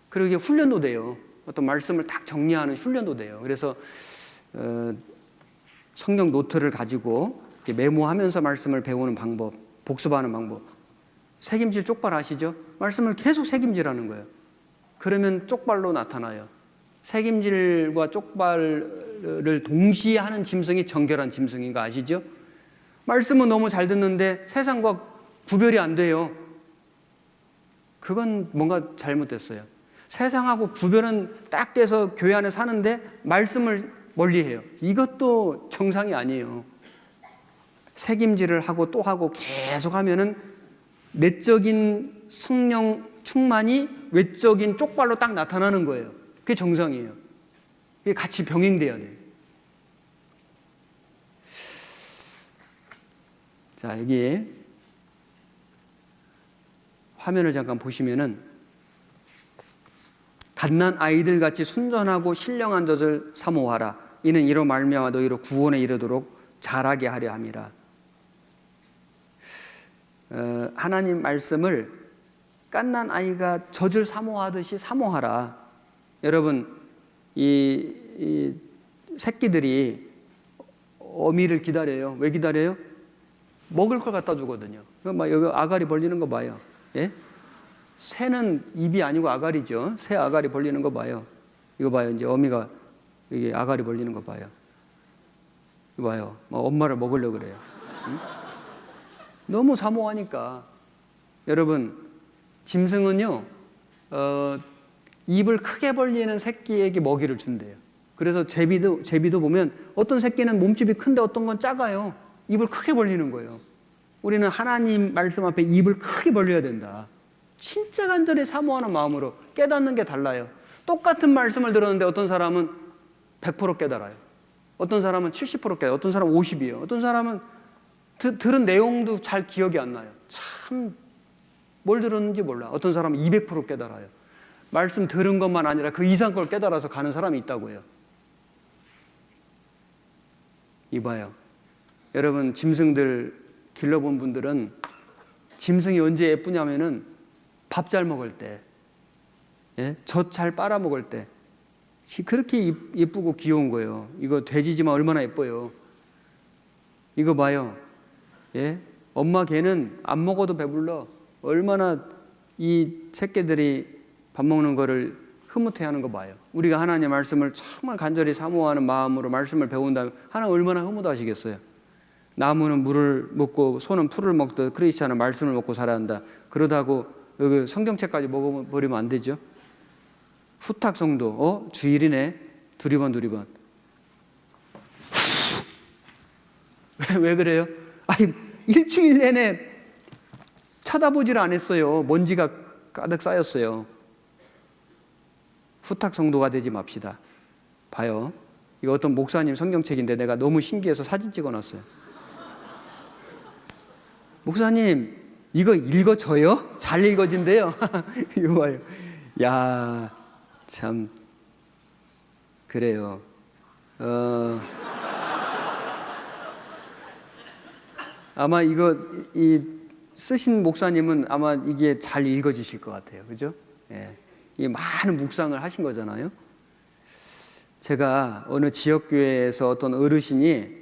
그리고 이게 훈련도 돼요. 어떤 말씀을 딱 정리하는 훈련도 돼요. 그래서 성경 노트를 가지고 이렇게 메모하면서 말씀을 배우는 방법, 복습하는 방법. 새김질 쪽발 아시죠? 말씀을 계속 새김질하는 거예요. 그러면 쪽발로 나타나요. 새김질과 쪽발을 동시에 하는 짐승이 정결한 짐승인 거 아시죠? 말씀은 너무 잘 듣는데 세상과 구별이 안 돼요. 그건 뭔가 잘못됐어요. 세상하고 구별은 딱 돼서 교회 안에 사는데 말씀을 멀리해요. 이것도 정상이 아니에요. 새김질을 하고 또 하고 계속 하면은 내적인 성령 충만이 외적인 쪽발로 딱 나타나는 거예요. 그게 정상이에요. 그게 같이 병행돼야 돼요. 자, 여기 화면을 잠깐 보시면은 갓난 아이들 같이 순전하고 신령한 젖을 사모하라. 이는 이로 말미암아 너희로 구원에 이르도록 자라게 하려 함이라. 하나님 말씀을 갓난 아이가 젖을 사모하듯이 사모하라. 여러분, 이 새끼들이 어미를 기다려요. 왜 기다려요? 먹을 걸 갖다 주거든요. 막 여기 아가리 벌리는 거 봐요. 예? 새는 입이 아니고 아가리죠. 새 아가리 벌리는 거 봐요. 이거 봐요. 이제 어미가 이게 아가리 벌리는 거 봐요. 이거 봐요. 막 엄마를 먹으려고 그래요. 응? 너무 사모하니까. 여러분, 짐승은요, 입을 크게 벌리는 새끼에게 먹이를 준대요. 그래서 제비도 보면 어떤 새끼는 몸집이 큰데 어떤 건 작아요. 입을 크게 벌리는 거예요. 우리는 하나님 말씀 앞에 입을 크게 벌려야 된다. 진짜 간절히 사모하는 마음으로 깨닫는 게 달라요. 똑같은 말씀을 들었는데 어떤 사람은 100% 깨달아요. 어떤 사람은 70% 깨달아요. 어떤 사람은 50이에요. 어떤 사람은 들은 내용도 잘 기억이 안 나요. 참 뭘 들었는지 몰라. 어떤 사람은 200% 깨달아요. 말씀 들은 것만 아니라 그 이상 걸 깨달아서 가는 사람이 있다고요. 이봐요. 여러분, 짐승들 길러본 분들은 짐승이 언제 예쁘냐면은 밥 잘 먹을 때, 예? 젖 잘 빨아 먹을 때, 그렇게 예쁘고 귀여운 거예요. 이거 돼지지만 얼마나 예뻐요. 이거 봐요. 예? 엄마 개는 안 먹어도 배불러. 얼마나 이 새끼들이 밥 먹는 거를 흐뭇해하는 거 봐요. 우리가 하나님의 말씀을 정말 간절히 사모하는 마음으로 말씀을 배운다면 하나님 얼마나 흐뭇하시겠어요. 나무는 물을 먹고 소는 풀을 먹듯 크리스찬은 말씀을 먹고 살아야 한다. 그러다고 여기 성경책까지 먹어버리면 안 되죠. 후탁성도 주일이네. 두리번 왜 그래요? 아니, 일주일 내내 쳐다보질 않았어요. 먼지가 가득 쌓였어요. 후탁성도가 되지 맙시다. 봐요. 이거 어떤 목사님 성경책인데 내가 너무 신기해서 사진 찍어놨어요. 목사님, 이거 읽어져요? 잘 읽어진대요. 이거 봐요. 야, 참 그래요. 아마 이 쓰신 목사님은 아마 이게 잘 읽어지실 것 같아요. 그죠? 예. 이 많은 묵상을 하신 거잖아요. 제가 어느 지역교회에서 어떤 어르신이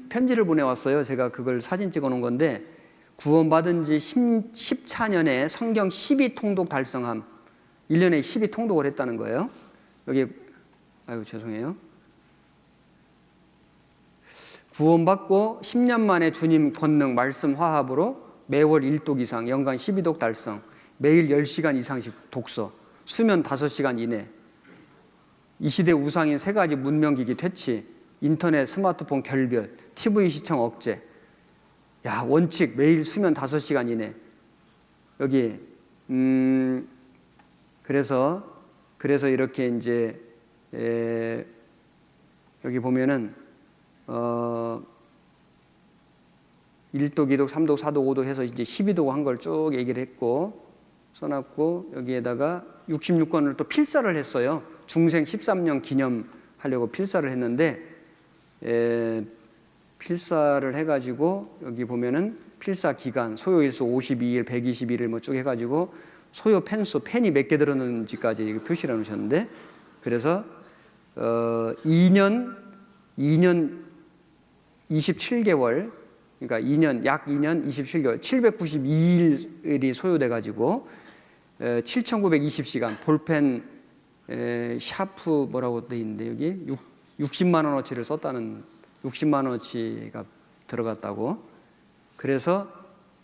편지를 보내왔어요. 제가 그걸 사진 찍어 놓은 건데, 구원받은 지 14년에 성경 12통독 달성함. 1년에 12통독을 했다는 거예요. 여기, 아이고, 죄송해요. 구원받고 10년 만에 주님 권능 말씀 화합으로 매월 1독 이상, 연간 12독 달성, 매일 10시간 이상씩 독서, 수면 5시간 이내, 이 시대 우상인 3가지 문명기기 퇴치, 인터넷, 스마트폰 결별, TV 시청 억제. 야, 원칙 매일 수면 5시간 이내. 여기 그래서 이렇게 이제 여기 보면은 1도, 2도, 3도, 4도, 5도 해서 이제 12도 한 걸 쭉 얘기를 했고 써놨고 여기에다가 66권을 또 필사를 했어요. 중생 13년 기념하려고 필사를 했는데 필사를 해가지고 여기 보면은 필사 기간, 소요일수 52일, 121일 뭐 쭉 해가지고 소요 펜수, 펜이 몇 개 들었는지까지 표시를 해놓으셨는데 그래서 2년 27개월 그러니까 약 2년 27개월 792일이 소요돼가지고 7,920시간 볼펜 샤프 뭐라고 돼 있는데 여기 60만 원어치를 썼다는 60만 원어치가 들어갔다고 그래서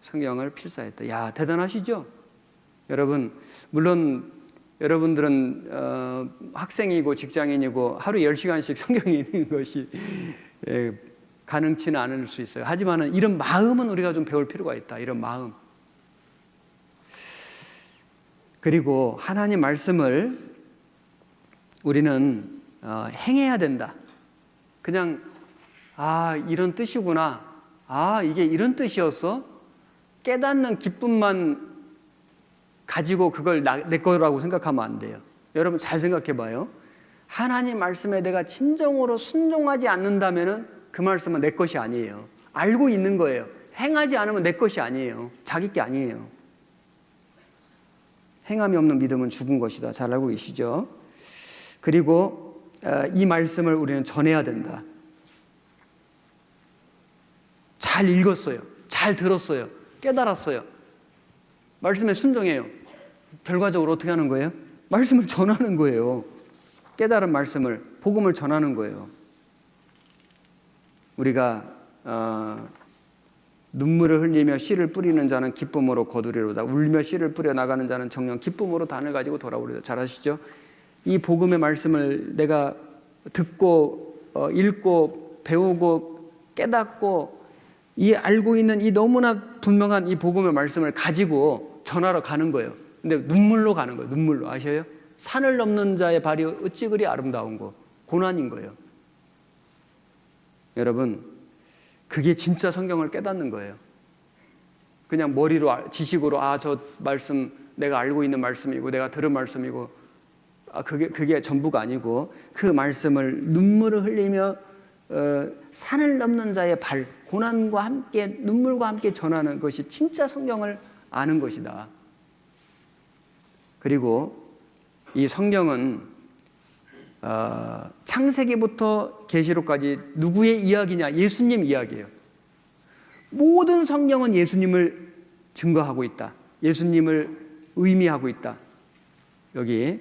성경을 필사했다. 야, 대단하시죠? 여러분 물론 여러분들은 학생이고 직장인이고 하루 10시간씩 성경이 읽는 것이 가능치는 않을 수 있어요. 하지만 이런 마음은 우리가 좀 배울 필요가 있다. 이런 마음. 그리고 하나님 말씀을 우리는 행해야 된다. 그냥 이런 뜻이구나. 이게 이런 뜻이었어? 깨닫는 기쁨만 가지고 그걸 내 거라고 생각하면 안 돼요. 여러분 잘 생각해 봐요. 하나님 말씀에 내가 진정으로 순종하지 않는다면은 그 말씀은 내 것이 아니에요. 알고 있는 거예요. 행하지 않으면 내 것이 아니에요. 자기 게 아니에요. 행함이 없는 믿음은 죽은 것이다. 잘 알고 계시죠? 그리고 이 말씀을 우리는 전해야 된다. 잘 읽었어요. 잘 들었어요. 깨달았어요. 말씀에 순종해요. 결과적으로 어떻게 하는 거예요? 말씀을 전하는 거예요. 깨달은 말씀을, 복음을 전하는 거예요. 우리가 눈물을 흘리며 씨를 뿌리는 자는 기쁨으로 거두리로다. 울며 씨를 뿌려 나가는 자는 정녕 기쁨으로 단을 가지고 돌아오리로다. 잘 아시죠? 이 복음의 말씀을 내가 듣고 읽고 배우고 깨닫고 이 알고 있는 이 너무나 분명한 이 복음의 말씀을 가지고 전하러 가는 거예요. 근데 눈물로 가는 거예요. 눈물로. 아셔요? 산을 넘는 자의 발이 어찌 그리 아름다운 거. 고난인 거예요. 여러분, 그게 진짜 성경을 깨닫는 거예요. 그냥 머리로 지식으로 저 말씀 내가 알고 있는 말씀이고 내가 들은 말씀이고 그게 전부가 아니고 그 말씀을 눈물을 흘리며 산을 넘는 자의 발, 고난과 함께 눈물과 함께 전하는 것이 진짜 성경을 아는 것이다. 그리고 이 성경은 창세기부터 계시록까지 누구의 이야기냐? 예수님 이야기예요. 모든 성경은 예수님을 증거하고 있다. 예수님을 의미하고 있다. 여기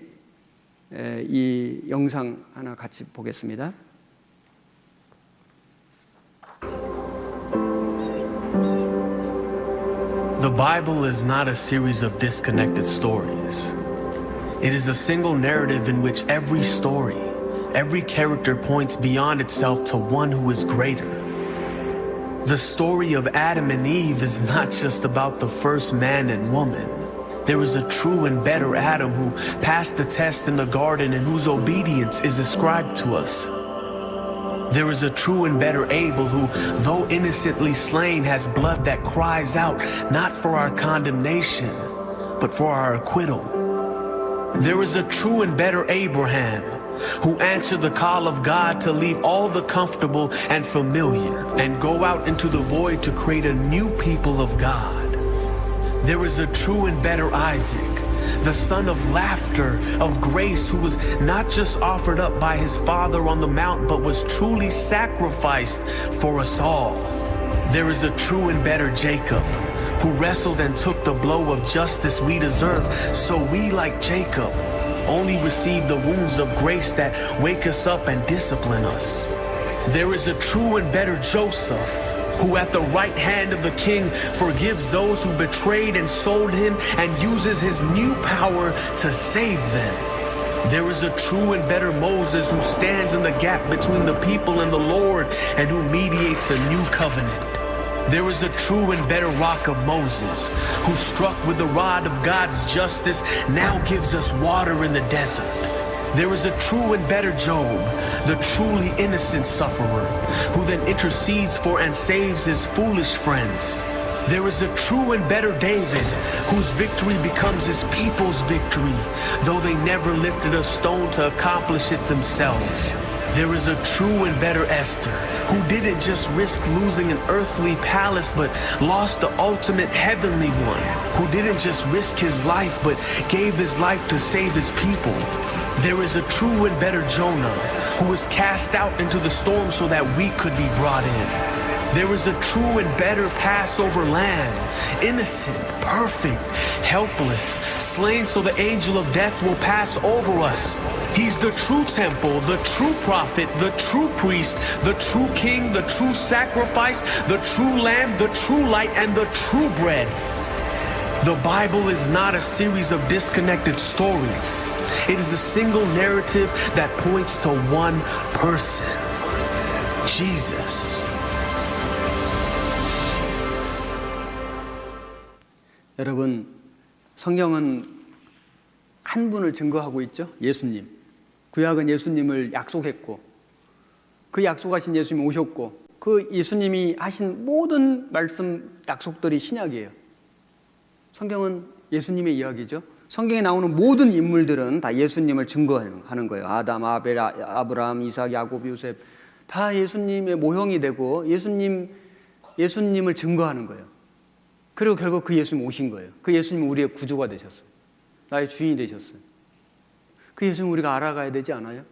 이 영상 하나 같이 보겠습니다. The Bible is not a series of disconnected stories. It is a single narrative in which every story, every character points beyond itself to one who is greater. The story of Adam and Eve is not just about the first man and woman. There is a true and better Adam who passed the test in the garden and whose obedience is ascribed to us. There is a true and better Abel who, though innocently slain, has blood that cries out not for our condemnation, but for our acquittal. There is a true and better Abraham who answered the call of God to leave all the comfortable and familiar and go out into the void to create a new people of God. There is a true and better Isaac, the son of laughter, of grace, who was not just offered up by his father on the mount, but was truly sacrificed for us all. There is a true and better Jacob, who wrestled and took the blow of justice we deserve, so we, like Jacob, only receive the wounds of grace that wake us up and discipline us. There is a true and better Joseph, who at the right hand of the king forgives those who betrayed and sold him and uses his new power to save them. There is a true and better Moses who stands in the gap between the people and the Lord and who mediates a new covenant. There is a true and better rock of Moses who, struck with the rod of God's justice, now gives us water in the desert. There is a true and better Job, the truly innocent sufferer, who then intercedes for and saves his foolish friends. There is a true and better David, whose victory becomes his people's victory, though they never lifted a stone to accomplish it themselves. There is a true and better Esther, who didn't just risk losing an earthly palace, but lost the ultimate heavenly one, who didn't just risk his life, but gave his life to save his people. There is a true and better Jonah, who was cast out into the storm so that we could be brought in. There is a true and better Passover lamb, innocent, perfect, helpless, slain so the angel of death will pass over us. He's the true temple, the true prophet, the true priest, the true king, the true sacrifice, the true lamb, the true light, and the true bread. The Bible is not a series of disconnected stories. It is a single narrative that points to one person, Jesus. 여러분, 성경은 한 분을 증거하고 있죠. 예수님. 구약은 예수님을 약속했고, 그 약속하신 예수님이 오셨고, 그 예수님이 하신 모든 말씀, 약속들이 신약이에요. 성경은 예수님의 이야기죠. 성경에 나오는 모든 인물들은 다 예수님을 증거하는 거예요. 아담, 아벨, 아브라함, 이삭, 야곱, 요셉 다 예수님의 모형이 되고 예수님을 증거하는 거예요. 그리고 결국 그 예수님 오신 거예요. 그 예수님은 우리의 구주가 되셨어요. 나의 주인이 되셨어요. 그 예수님 우리가 알아가야 되지 않아요?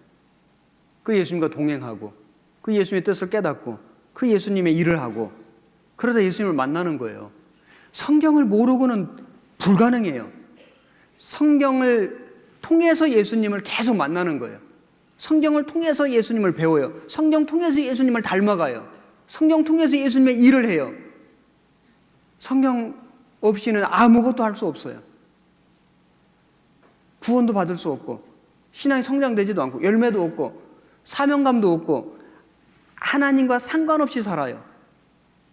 그 예수님과 동행하고 그 예수님의 뜻을 깨닫고 그 예수님의 일을 하고 그러다 예수님을 만나는 거예요. 성경을 모르고는 불가능해요. 성경을 통해서 예수님을 계속 만나는 거예요. 성경을 통해서 예수님을 배워요. 성경 통해서 예수님을 닮아가요. 성경 통해서 예수님의 일을 해요. 성경 없이는 아무것도 할 수 없어요. 구원도 받을 수 없고 신앙이 성장되지도 않고 열매도 없고 사명감도 없고 하나님과 상관없이 살아요.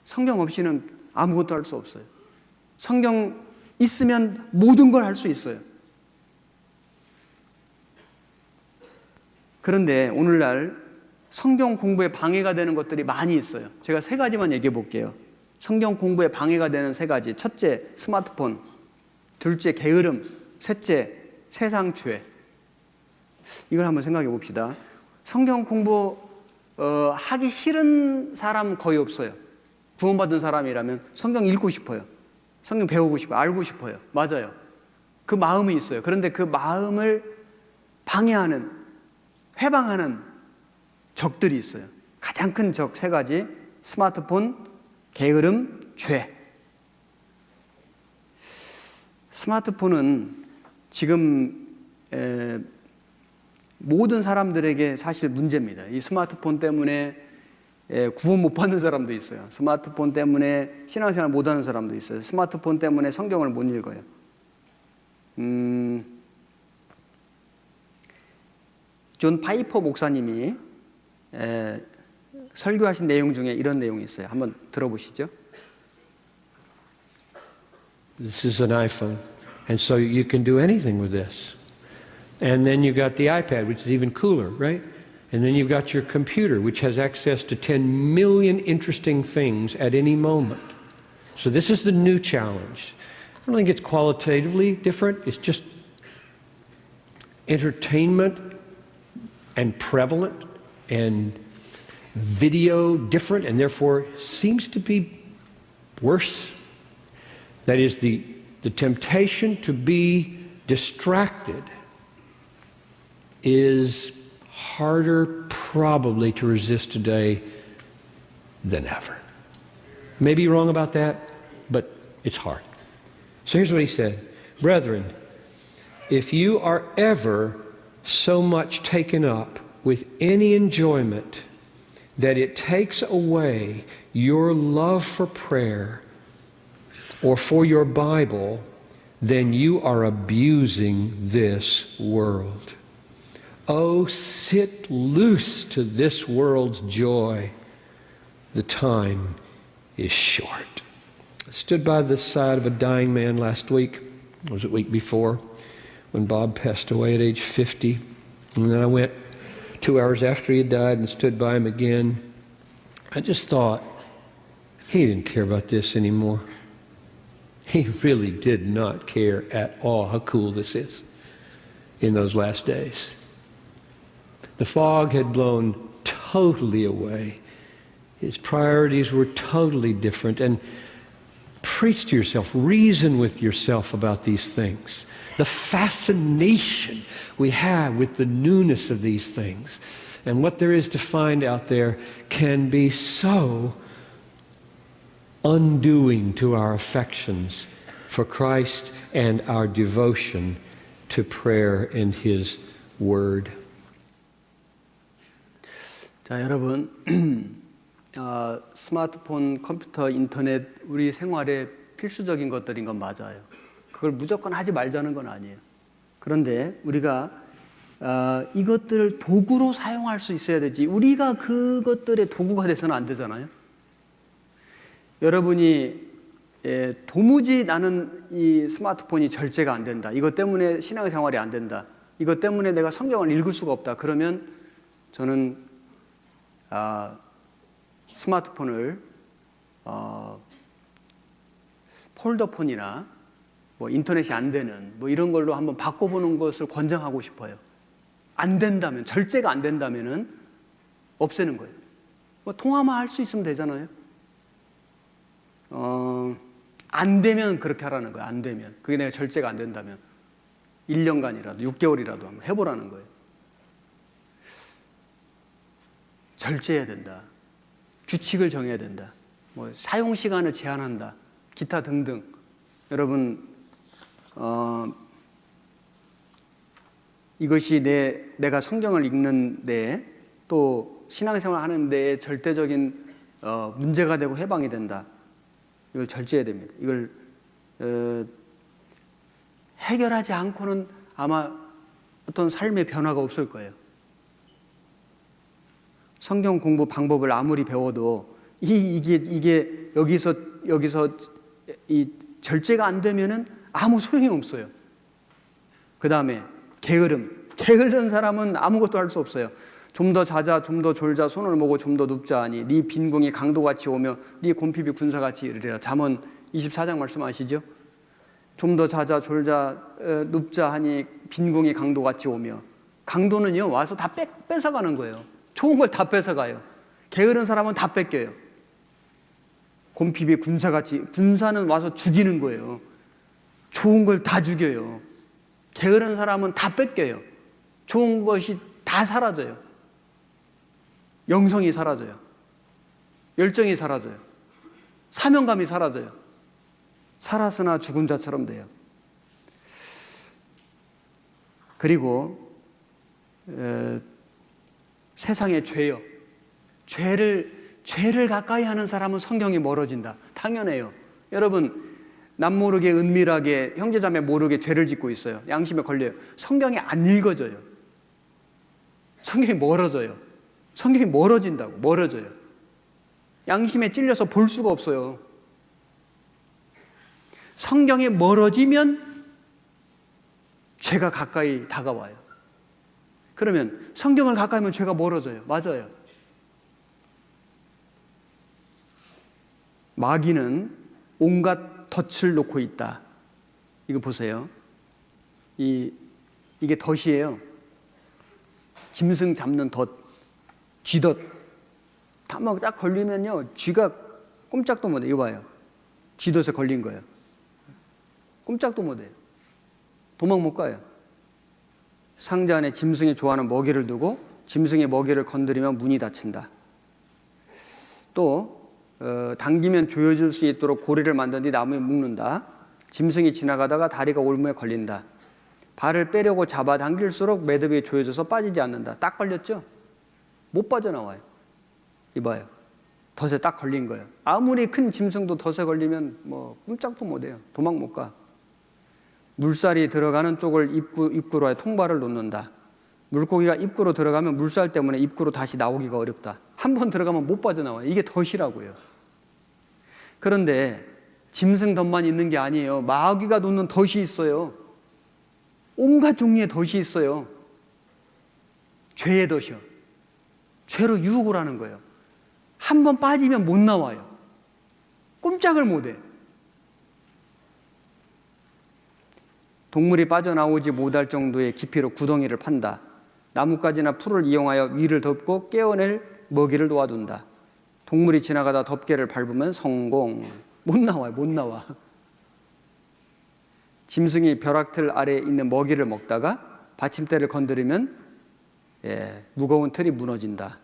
성경 없이는 아무것도 할 수 없어요. 성경 있으면 모든 걸 할 수 있어요. 그런데 오늘날 성경 공부에 방해가 되는 것들이 많이 있어요. 제가 3가지만 얘기해 볼게요. 성경 공부에 방해가 되는 3가지. 첫째, 스마트폰. 둘째, 게으름. 셋째, 세상 죄. 이걸 한번 생각해 봅시다. 성경 공부 하기 싫은 사람 거의 없어요. 구원받은 사람이라면 성경 읽고 싶어요. 성경 배우고 싶어요. 알고 싶어요. 맞아요. 그 마음이 있어요. 그런데 그 마음을 방해하는, 회방하는 적들이 있어요. 가장 큰 적 3가지. 스마트폰, 게으름, 죄. 스마트폰은 지금 모든 사람들에게 사실 문제입니다. 이 스마트폰 때문에 구원 못 받는 사람도 있어요. 스마트폰 때문에 신앙생활 못 하는 사람도 있어요. 스마트폰 때문에 성경을 못 읽어요. 존 파이퍼 목사님이 설교하신 내용 중에 이런 내용이 있어요. 한번 들어보시죠. This is an iPhone, and so you can do anything with this. And then you got the iPad, which is even cooler, right? And then you've got your computer, which has access to 10 million interesting things at any moment. So this is the new challenge. I don't think it's qualitatively different. It's just entertainment and prevalent and video different, and therefore seems to be worse. That is the temptation to be distracted is harder probably to resist today than ever. Maybe you're wrong about that, but it's hard. So here's what he said. Brethren, if you are ever so much taken up with any enjoyment that it takes away your love for prayer or for your Bible, then you are abusing this world. Oh, sit loose to this world's joy. The time is short. I stood by the side of a dying man last week. Was it week before? When Bob passed away at age 50. And then I went 2 hours after he had died and stood by him again. I just thought, he didn't care about this anymore. He really did not care at all how cool this is in those last days. The fog had blown totally away. His priorities were totally different. And preach to yourself, reason with yourself about these things. The fascination we have with the newness of these things and what there is to find out there can be so undoing to our affections for Christ and our devotion to prayer and His Word. 자, 여러분, 스마트폰, 컴퓨터, 인터넷 우리 생활에 필수적인 것들인 건 맞아요. 그걸 무조건 하지 말자는 건 아니에요. 그런데 우리가 이것들을 도구로 사용할 수 있어야 되지 우리가 그것들의 도구가 돼서는 안 되잖아요. 여러분이 도무지 나는 이 스마트폰이 절제가 안 된다. 이것 때문에 신앙생활이 안 된다. 이것 때문에 내가 성경을 읽을 수가 없다. 그러면 저는 스마트폰을 폴더폰이나 뭐 인터넷이 안 되는 뭐 이런 걸로 한번 바꿔보는 것을 권장하고 싶어요. 안 된다면, 절제가 안 된다면은 없애는 거예요. 뭐 통화만 할 수 있으면 되잖아요. 안 되면 그렇게 하라는 거예요. 안 되면. 그게 내가 절제가 안 된다면 1년간이라도 6개월이라도 한번 해보라는 거예요. 절제해야 된다. 규칙을 정해야 된다. 뭐 사용 시간을 제한한다. 기타 등등. 여러분 이것이 내가 성경을 읽는데 또 신앙생활 하는 데 절대적인 문제가 되고 해방이 된다. 이걸 절제해야 됩니다. 이걸 해결하지 않고는 아마 어떤 삶의 변화가 없을 거예요. 성경 공부 방법을 아무리 배워도 이게 여기서 이 절제가 안 되면은 아무 소용이 없어요. 그 다음에 게으른 사람은 아무것도 할 수 없어요. 좀 더 자자, 좀 더 졸자, 손을 모고 좀 더 눕자 하니 네 빈궁이 강도같이 오며 네 곰핍이 군사같이 이르리라. 잠언 24장 말씀 아시죠? 좀 더 자자, 졸자, 눕자 하니 빈궁이 강도같이 오며. 강도는요 와서 다 뺏어가는 거예요. 좋은 걸 다 뺏어가요. 게으른 사람은 다 뺏겨요. 곰핍이 군사는 와서 죽이는 거예요. 좋은 걸 다 죽여요. 게으른 사람은 다 뺏겨요. 좋은 것이 다 사라져요. 영성이 사라져요. 열정이 사라져요. 사명감이 사라져요. 살았으나 죽은 자처럼 돼요. 그리고 세상의 죄요. 죄를 가까이 하는 사람은 성경이 멀어진다. 당연해요. 여러분 남 모르게 은밀하게 형제자매 모르게 죄를 짓고 있어요. 양심에 걸려요. 성경이 안 읽어져요. 성경이 멀어져요. 성경이 멀어진다고. 멀어져요. 양심에 찔려서 볼 수가 없어요. 성경이 멀어지면 죄가 가까이 다가와요. 그러면 성경을 가까이 하면 죄가 멀어져요. 맞아요. 마귀는 온갖 덫을 놓고 있다. 이거 보세요. 이게 덫이에요. 짐승 잡는 덫, 쥐덫. 딱 걸리면요, 쥐가 꼼짝도 못해요. 이거 봐요. 쥐덫에 걸린 거예요. 꼼짝도 못해요. 도망 못 가요. 상자 안에 짐승이 좋아하는 먹이를 두고 짐승의 먹이를 건드리면 문이 닫힌다. 또 당기면 조여질 수 있도록 고리를 만든 뒤 나무에 묶는다. 짐승이 지나가다가 다리가 올무에 걸린다. 발을 빼려고 잡아당길수록 매듭이 조여져서 빠지지 않는다. 딱 걸렸죠? 못 빠져나와요. 이봐요. 덫에 딱 걸린 거예요. 아무리 큰 짐승도 덫에 걸리면 뭐 꼼짝도 못해요. 도망 못 가. 물살이 들어가는 쪽을 입구로에 통발을 놓는다. 물고기가 입구로 들어가면 물살 때문에 입구로 다시 나오기가 어렵다. 한 번 들어가면 못 빠져나와요. 이게 덫이라고요. 그런데 짐승 덫만 있는 게 아니에요. 마귀가 놓는 덫이 있어요. 온갖 종류의 덫이 있어요. 죄의 덫이요. 죄로 유혹을 하는 거예요. 한 번 빠지면 못 나와요. 꼼짝을 못 해. 동물이 빠져나오지 못할 정도의 깊이로 구덩이를 판다. 나뭇가지나 풀을 이용하여 위를 덮고 깨어낼 먹이를 놓아둔다. 동물이 지나가다 덮개를 밟으면 성공. 못 나와요. 못 나와. 짐승이 벼락틀 아래에 있는 먹이를 먹다가 받침대를 건드리면 무거운 틀이 무너진다.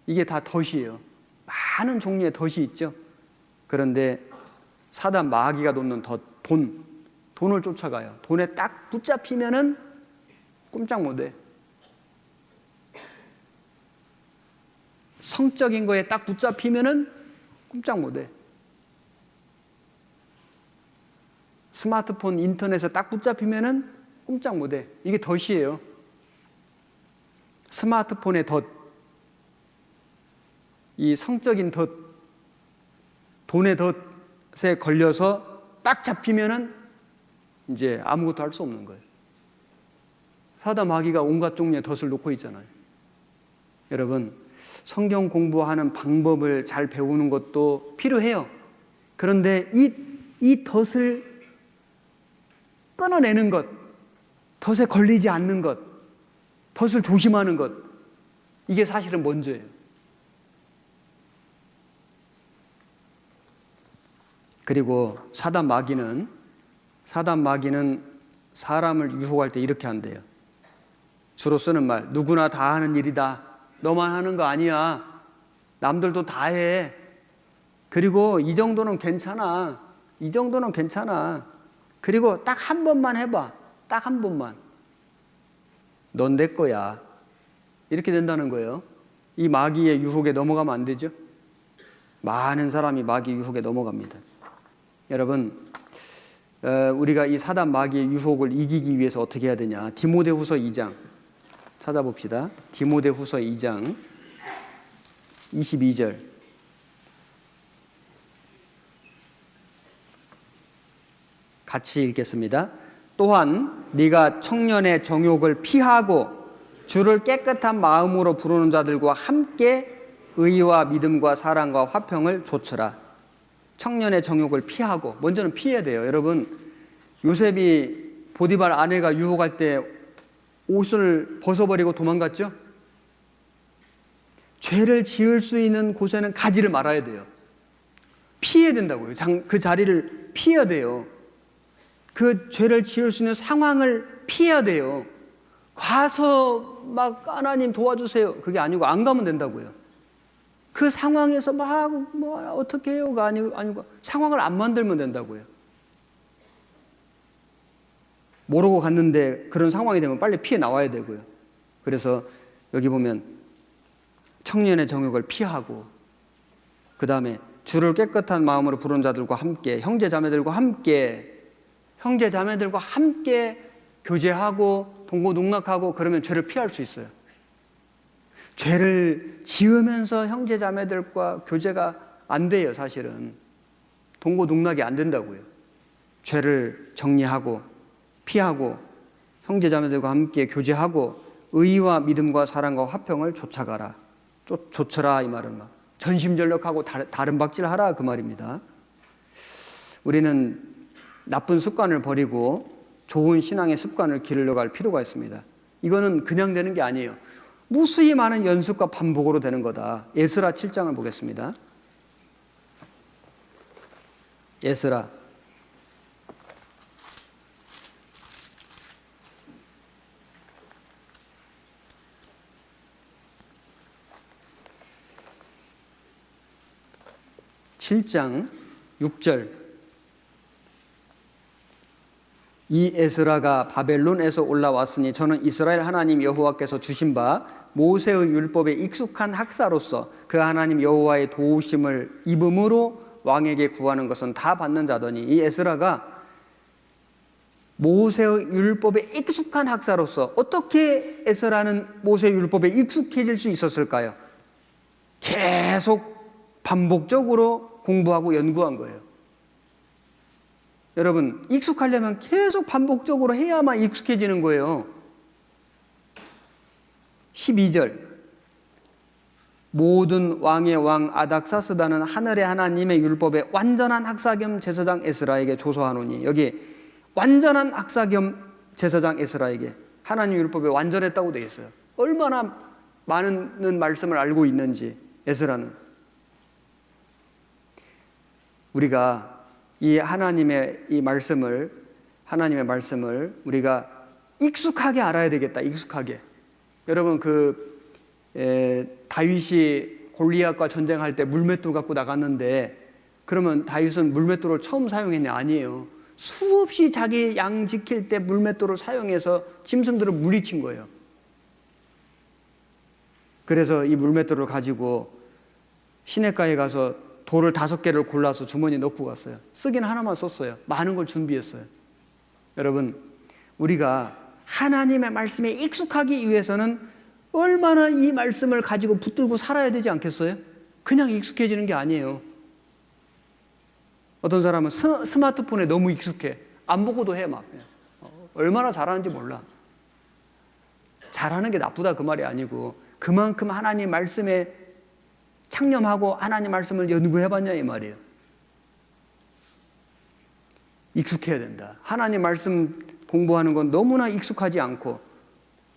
이게 다 덫이에요. 많은 종류의 덫이 있죠. 그런데 사단 마귀가 놓는 덫, 돈을 쫓아가요. 돈에 딱 붙잡히면은 꼼짝 못해. 성적인 거에 딱 붙잡히면은 꼼짝 못해. 스마트폰, 인터넷에 딱 붙잡히면은 꼼짝 못해. 이게 덫이에요. 스마트폰의 덫, 이 성적인 덫, 돈의 덫에 걸려서 딱 잡히면은 이제 아무것도 할 수 없는 거예요. 사단 마귀가 온갖 종류의 덫을 놓고 있잖아요. 여러분, 성경 공부하는 방법을 잘 배우는 것도 필요해요. 그런데 이 덫을 끊어내는 것, 덫에 걸리지 않는 것, 덫을 조심하는 것, 이게 사실은 먼저예요. 그리고 사단 마귀는 사람을 유혹할 때 이렇게 한대요. 주로 쓰는 말, 누구나 다 하는 일이다. 너만 하는 거 아니야. 남들도 다 해. 그리고 이 정도는 괜찮아. 이 정도는 괜찮아. 그리고 딱 한 번만 해봐. 딱 한 번만. 넌 내 거야. 이렇게 된다는 거예요. 이 마귀의 유혹에 넘어가면 안 되죠. 많은 사람이 마귀 유혹에 넘어갑니다. 여러분, 우리가 이 사단 마귀의 유혹을 이기기 위해서 어떻게 해야 되냐? 디모데후서 2장 찾아봅시다. 디모데후서 2장 22절. 같이 읽겠습니다. 또한 네가 청년의 정욕을 피하고 주를 깨끗한 마음으로 부르는 자들과 함께 의와 믿음과 사랑과 화평을 좇으라. 청년의 정욕을 피하고, 먼저는 피해야 돼요. 여러분, 요셉이 보디발 아내가 유혹할 때 옷을 벗어버리고 도망갔죠? 죄를 지을 수 있는 곳에는 가지를 말아야 돼요. 피해야 된다고요. 그 자리를 피해야 돼요. 그 죄를 지을 수 있는 상황을 피해야 돼요. 가서 막 하나님 도와주세요. 그게 아니고 안 가면 된다고요. 그 상황에서 막 어떻게 해요가 아니고 상황을 안 만들면 된다고요. 모르고 갔는데 그런 상황이 되면 빨리 피해 나와야 되고요. 그래서 여기 보면 청년의 정욕을 피하고, 그 다음에 주를 깨끗한 마음으로 부르는 자들과 함께, 형제자매들과 함께 교제하고 동고동락하고, 그러면 죄를 피할 수 있어요. 죄를 지으면서 형제자매들과 교제가 안 돼요. 사실은 동고동락이 안 된다고요. 죄를 정리하고 피하고 형제자매들과 함께 교제하고 의와 믿음과 사랑과 화평을 좇아가라. 좇으라, 이 말은 막 전심전력하고 다름박질하라, 그 말입니다. 우리는 나쁜 습관을 버리고 좋은 신앙의 습관을 기르려갈 필요가 있습니다. 이거는 그냥 되는 게 아니에요. 무수히 많은 연습과 반복으로 되는 거다. 에스라 7장을 보겠습니다. 에스라 7장 6절. 이 에스라가 바벨론에서 올라왔으니 저는 이스라엘 하나님 여호와께서 주신 바 모세의 율법에 익숙한 학사로서 그 하나님 여호와의 도우심을 입음으로 왕에게 구하는 것은 다 받는 자더니, 이 에스라가 모세의 율법에 익숙한 학사로서 어떻게 에스라는 모세의 율법에 익숙해질 수 있었을까요? 계속 반복적으로 공부하고 연구한 거예요. 여러분, 익숙하려면 계속 반복적으로 해야만 익숙해지는 거예요. 12절, 모든 왕의 왕 아닥사스다는 하늘의 하나님의 율법에 완전한 학사 겸 제사장 에스라에게 조서하노니, 여기 완전한 학사 겸 제사장 에스라에게 하나님 율법에 완전했다고 되어 있어요. 얼마나 많은 말씀을 알고 있는지 에스라는. 우리가 이 하나님의 말씀을 우리가 익숙하게 알아야 되겠다. 익숙하게. 여러분, 다윗이 골리앗과 전쟁할 때 물맷돌 갖고 나갔는데, 그러면 다윗은 물맷돌을 처음 사용했냐? 아니에요. 수없이 자기 양 지킬 때 물맷돌을 사용해서 짐승들을 물리친 거예요. 그래서 이 물맷돌을 가지고 시냇가에 가서 돌을 5개를 골라서 주머니에 넣고 갔어요. 쓰긴 하나만 썼어요. 많은 걸 준비했어요. 여러분, 우리가 하나님의 말씀에 익숙하기 위해서는 얼마나 이 말씀을 가지고 붙들고 살아야 되지 않겠어요? 그냥 익숙해지는 게 아니에요. 어떤 사람은 스마트폰에 너무 익숙해. 안 보고도 해, 막. 얼마나 잘하는지 몰라. 잘하는 게 나쁘다 그 말이 아니고, 그만큼 하나님 말씀에 창념하고 하나님 말씀을 연구해봤냐 이 말이에요. 익숙해야 된다. 하나님 말씀 공부하는 건 너무나 익숙하지 않고,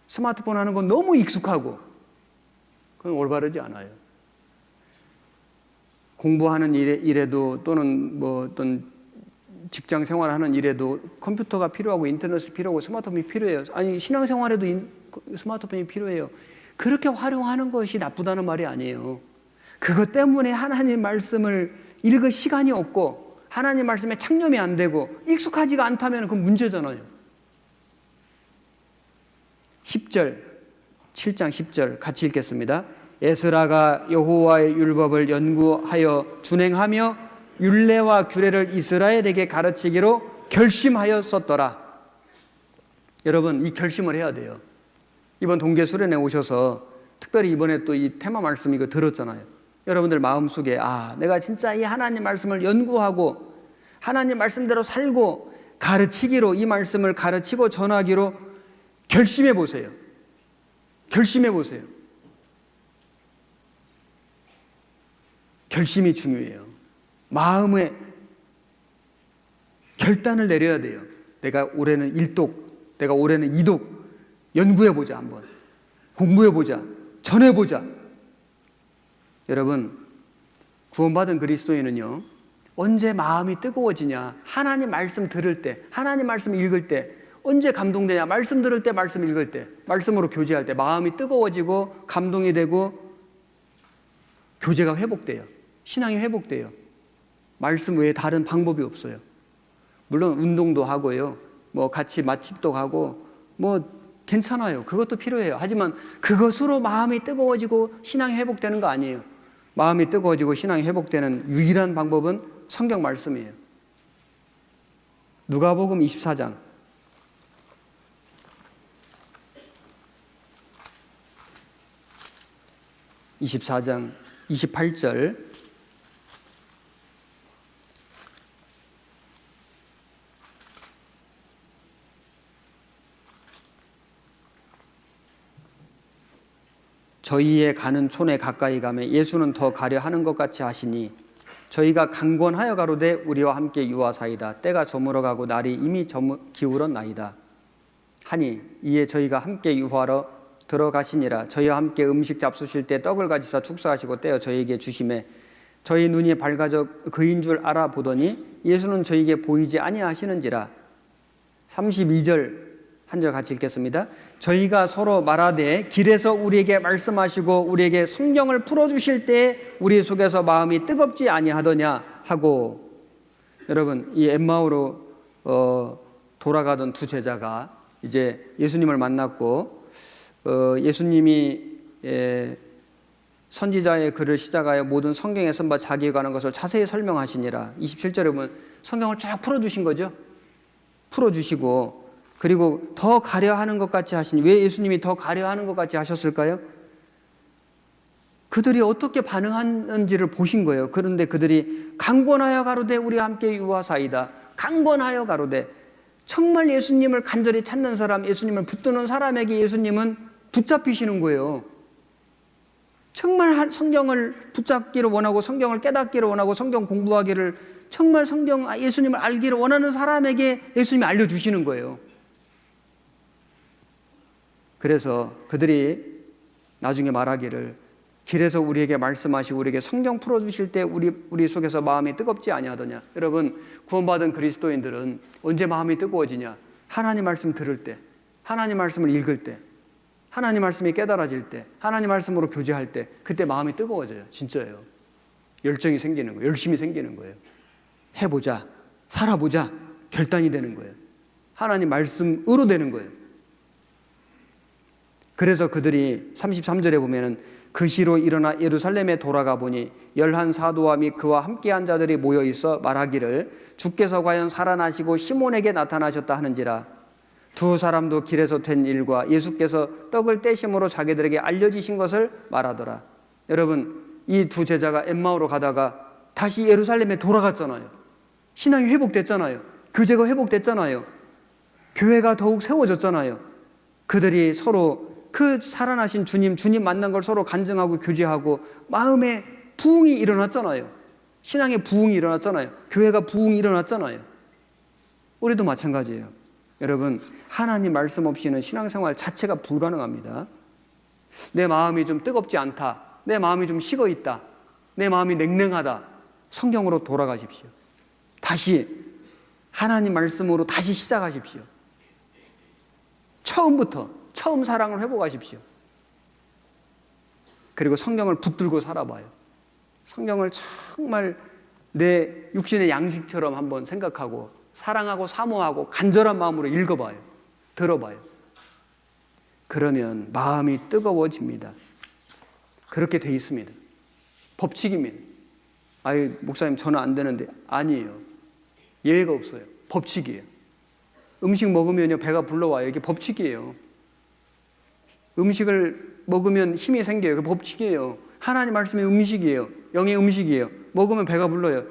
스마트폰 하는 건 너무 익숙하고, 그건 올바르지 않아요. 공부하는 일에도 또는 뭐 어떤 직장 생활하는 일에도 컴퓨터가 필요하고 인터넷이 필요하고 스마트폰이 필요해요. 아니, 신앙생활에도 스마트폰이 필요해요. 그렇게 활용하는 것이 나쁘다는 말이 아니에요. 그것 때문에 하나님 말씀을 읽을 시간이 없고 하나님 말씀에 창념이 안 되고 익숙하지가 않다면 그건 문제잖아요. 10절, 7장 10절 같이 읽겠습니다. 에스라가 여호와의 율법을 연구하여 준행하며 율례와 규례를 이스라엘에게 가르치기로 결심하였었더라. 여러분, 이 결심을 해야 돼요. 이번 동계 수련회 오셔서 특별히 이번에 또 이 테마 말씀 이거 들었잖아요. 여러분들 마음속에 내가 진짜 이 하나님 말씀을 연구하고 하나님 말씀대로 살고 가르치기로, 이 말씀을 가르치고 전하기로 결심해 보세요. 결심해 보세요. 결심이 중요해요. 마음에 결단을 내려야 돼요. 내가 올해는 1독, 내가 올해는 2독 연구해보자, 한번 공부해보자, 전해보자. 여러분, 구원받은 그리스도인은요, 언제 마음이 뜨거워지냐? 하나님 말씀 들을 때, 하나님 말씀 읽을 때. 언제 감동되냐? 말씀 들을 때, 말씀 읽을 때, 말씀으로 교제할 때 마음이 뜨거워지고 감동이 되고 교제가 회복돼요. 신앙이 회복돼요. 말씀 외에 다른 방법이 없어요. 물론 운동도 하고요, 뭐 같이 맛집도 가고 뭐 괜찮아요. 그것도 필요해요. 하지만 그것으로 마음이 뜨거워지고 신앙이 회복되는 거 아니에요. 마음이 뜨거워지고 신앙이 회복되는 유일한 방법은 성경 말씀이에요. 누가복음 24장 28절 저희의 가는 촌에 가까이 가매 예수는 더 가려 하는 것 같이 하시니 저희가 강권하여 가로되 우리와 함께 유하사이다. 때가 저물어가고 날이 이미 기울었나이다 하니 이에 저희가 함께 유하러 들어가시니라. 저희와 함께 음식 잡수실 때 떡을 가지사 축사하시고 떼어 저희에게 주심에 저희 눈이 밝아져 그인 줄 알아보더니 예수는 저희에게 보이지 아니하시는지라. 32절 한 절 같이 읽겠습니다. 저희가 서로 말하되 길에서 우리에게 말씀하시고 우리에게 성경을 풀어주실 때 우리 속에서 마음이 뜨겁지 아니하더냐 하고. 여러분, 이 엠마오로 돌아가던 두 제자가 이제 예수님을 만났고 예수님이 선지자의 글을 시작하여 모든 성경에 선바 자기에 관한 것을 자세히 설명하시니라. 27절에 보면 성경을 쫙 풀어주신 거죠. 풀어주시고 그리고 더 가려 하는 것 같이 하시니 왜 예수님이 더 가려 하는 것 같이 하셨을까요? 그들이 어떻게 반응하는지를 보신 거예요. 그런데 그들이 강권하여 가로되 우리와 함께 유하사이다. 강권하여 가로되 정말 예수님을 간절히 찾는 사람, 예수님을 붙드는 사람에게 예수님은 붙잡히시는 거예요. 정말 성경을 붙잡기를 원하고 성경을 깨닫기를 원하고 성경 공부하기를 정말 예수님을 알기를 원하는 사람에게 예수님이 알려주시는 거예요. 그래서 그들이 나중에 말하기를 길에서 우리에게 말씀하시고 우리에게 성경 풀어주실 때 우리 속에서 마음이 뜨겁지 아니하더냐. 여러분, 구원받은 그리스도인들은 언제 마음이 뜨거워지냐? 하나님 말씀 들을 때, 하나님 말씀을 읽을 때, 하나님 말씀이 깨달아질 때, 하나님 말씀으로 교제할 때, 그때 마음이 뜨거워져요. 진짜예요. 열정이 생기는 거예요. 열심이 생기는 거예요. 해보자, 살아보자, 결단이 되는 거예요. 하나님 말씀으로 되는 거예요. 그래서 그들이 33절에 보면은 그 시로 일어나 예루살렘에 돌아가 보니 11 사도와 및 그와 함께한 자들이 모여 있어 말하기를 주께서 과연 살아나시고 시몬에게 나타나셨다 하는지라. 두 사람도 길에서 된 일과 예수께서 떡을 떼심으로 자기들에게 알려지신 것을 말하더라. 여러분, 이 두 제자가 엠마오로 가다가 다시 예루살렘에 돌아갔잖아요. 신앙이 회복됐잖아요. 교제가 회복됐잖아요. 교회가 더욱 세워졌잖아요. 그들이 서로 그 살아나신 주님 만난 걸 서로 간증하고 교제하고 마음에 부흥이 일어났잖아요. 신앙의 부흥이 일어났잖아요. 교회가 부흥이 일어났잖아요. 우리도 마찬가지예요. 여러분, 하나님 말씀 없이는 신앙생활 자체가 불가능합니다. 내 마음이 좀 뜨겁지 않다. 내 마음이 좀 식어 있다. 내 마음이 냉랭하다. 성경으로 돌아가십시오. 다시 하나님 말씀으로 다시 시작하십시오. 처음 사랑을 회복하십시오. 그리고 성경을 붙들고 살아봐요. 성경을 정말 내 육신의 양식처럼 한번 생각하고 사랑하고 사모하고 간절한 마음으로 읽어봐요. 들어봐요. 그러면 마음이 뜨거워집니다. 그렇게 돼 있습니다. 법칙입니다. 아유, 목사님 저는 안 되는데. 아니에요. 예외가 없어요. 법칙이에요. 음식 먹으면요 배가 불러와요. 이게 법칙이에요. 음식을 먹으면 힘이 생겨요. 그 법칙이에요. 하나님 말씀의 음식이에요. 영의 음식이에요. 먹으면 배가 불러요.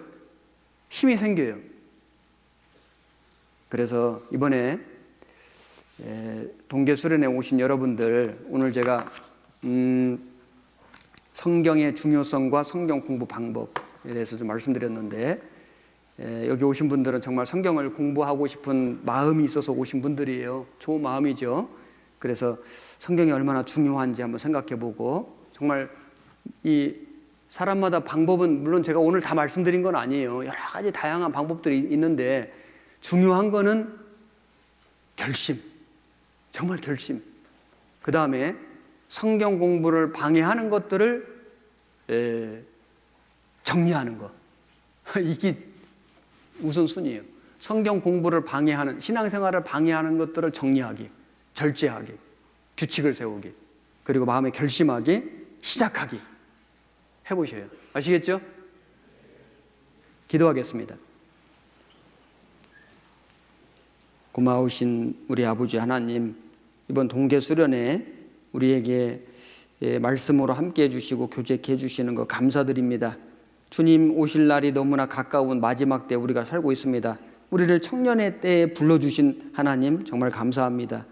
힘이 생겨요. 그래서 이번에 동계 수련회 오신 여러분들, 오늘 제가 성경의 중요성과 성경 공부 방법에 대해서 좀 말씀드렸는데, 여기 오신 분들은 정말 성경을 공부하고 싶은 마음이 있어서 오신 분들이에요. 좋은 마음이죠. 그래서 성경이 얼마나 중요한지 한번 생각해보고, 정말 이 사람마다 방법은 물론 제가 오늘 다 말씀드린 건 아니에요. 여러 가지 다양한 방법들이 있는데 중요한 거는 결심, 정말 결심. 그 다음에 성경 공부를 방해하는 것들을 정리하는 것. 이게 우선순위예요. 성경 공부를 방해하는, 신앙생활을 방해하는 것들을 정리하기, 절제하기, 규칙을 세우기, 그리고 마음에 결심하기, 시작하기. 해보셔요. 아시겠죠? 기도하겠습니다. 고마우신 우리 아버지 하나님, 이번 동계 수련회 우리에게 말씀으로 함께 해주시고 교제케 해주시는 거 감사드립니다. 주님 오실 날이 너무나 가까운 마지막 때 우리가 살고 있습니다. 우리를 청년의 때에 불러주신 하나님 정말 감사합니다.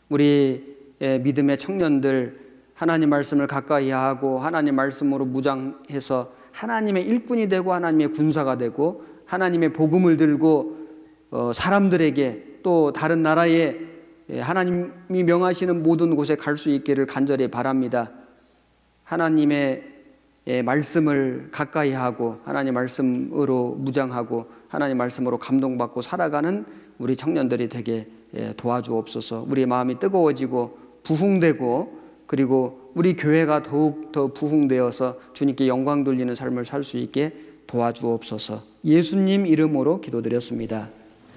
우리 믿음의 청년들 하나님 말씀을 가까이 하고 하나님 말씀으로 무장해서 하나님의 일꾼이 되고 하나님의 군사가 되고 하나님의 복음을 들고 사람들에게 또 다른 나라에 하나님이 명하시는 모든 곳에 갈 수 있기를 간절히 바랍니다. 하나님의 말씀을 가까이 하고 하나님 말씀으로 무장하고 하나님 말씀으로 감동받고 살아가는 우리 청년들이 되게 도와주옵소서. 우리의 마음이 뜨거워지고 부흥되고 그리고 우리 교회가 더욱 더 부흥되어서 주님께 영광 돌리는 삶을 살 수 있게 도와주옵소서. 예수님 이름으로 기도드렸습니다.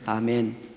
아멘.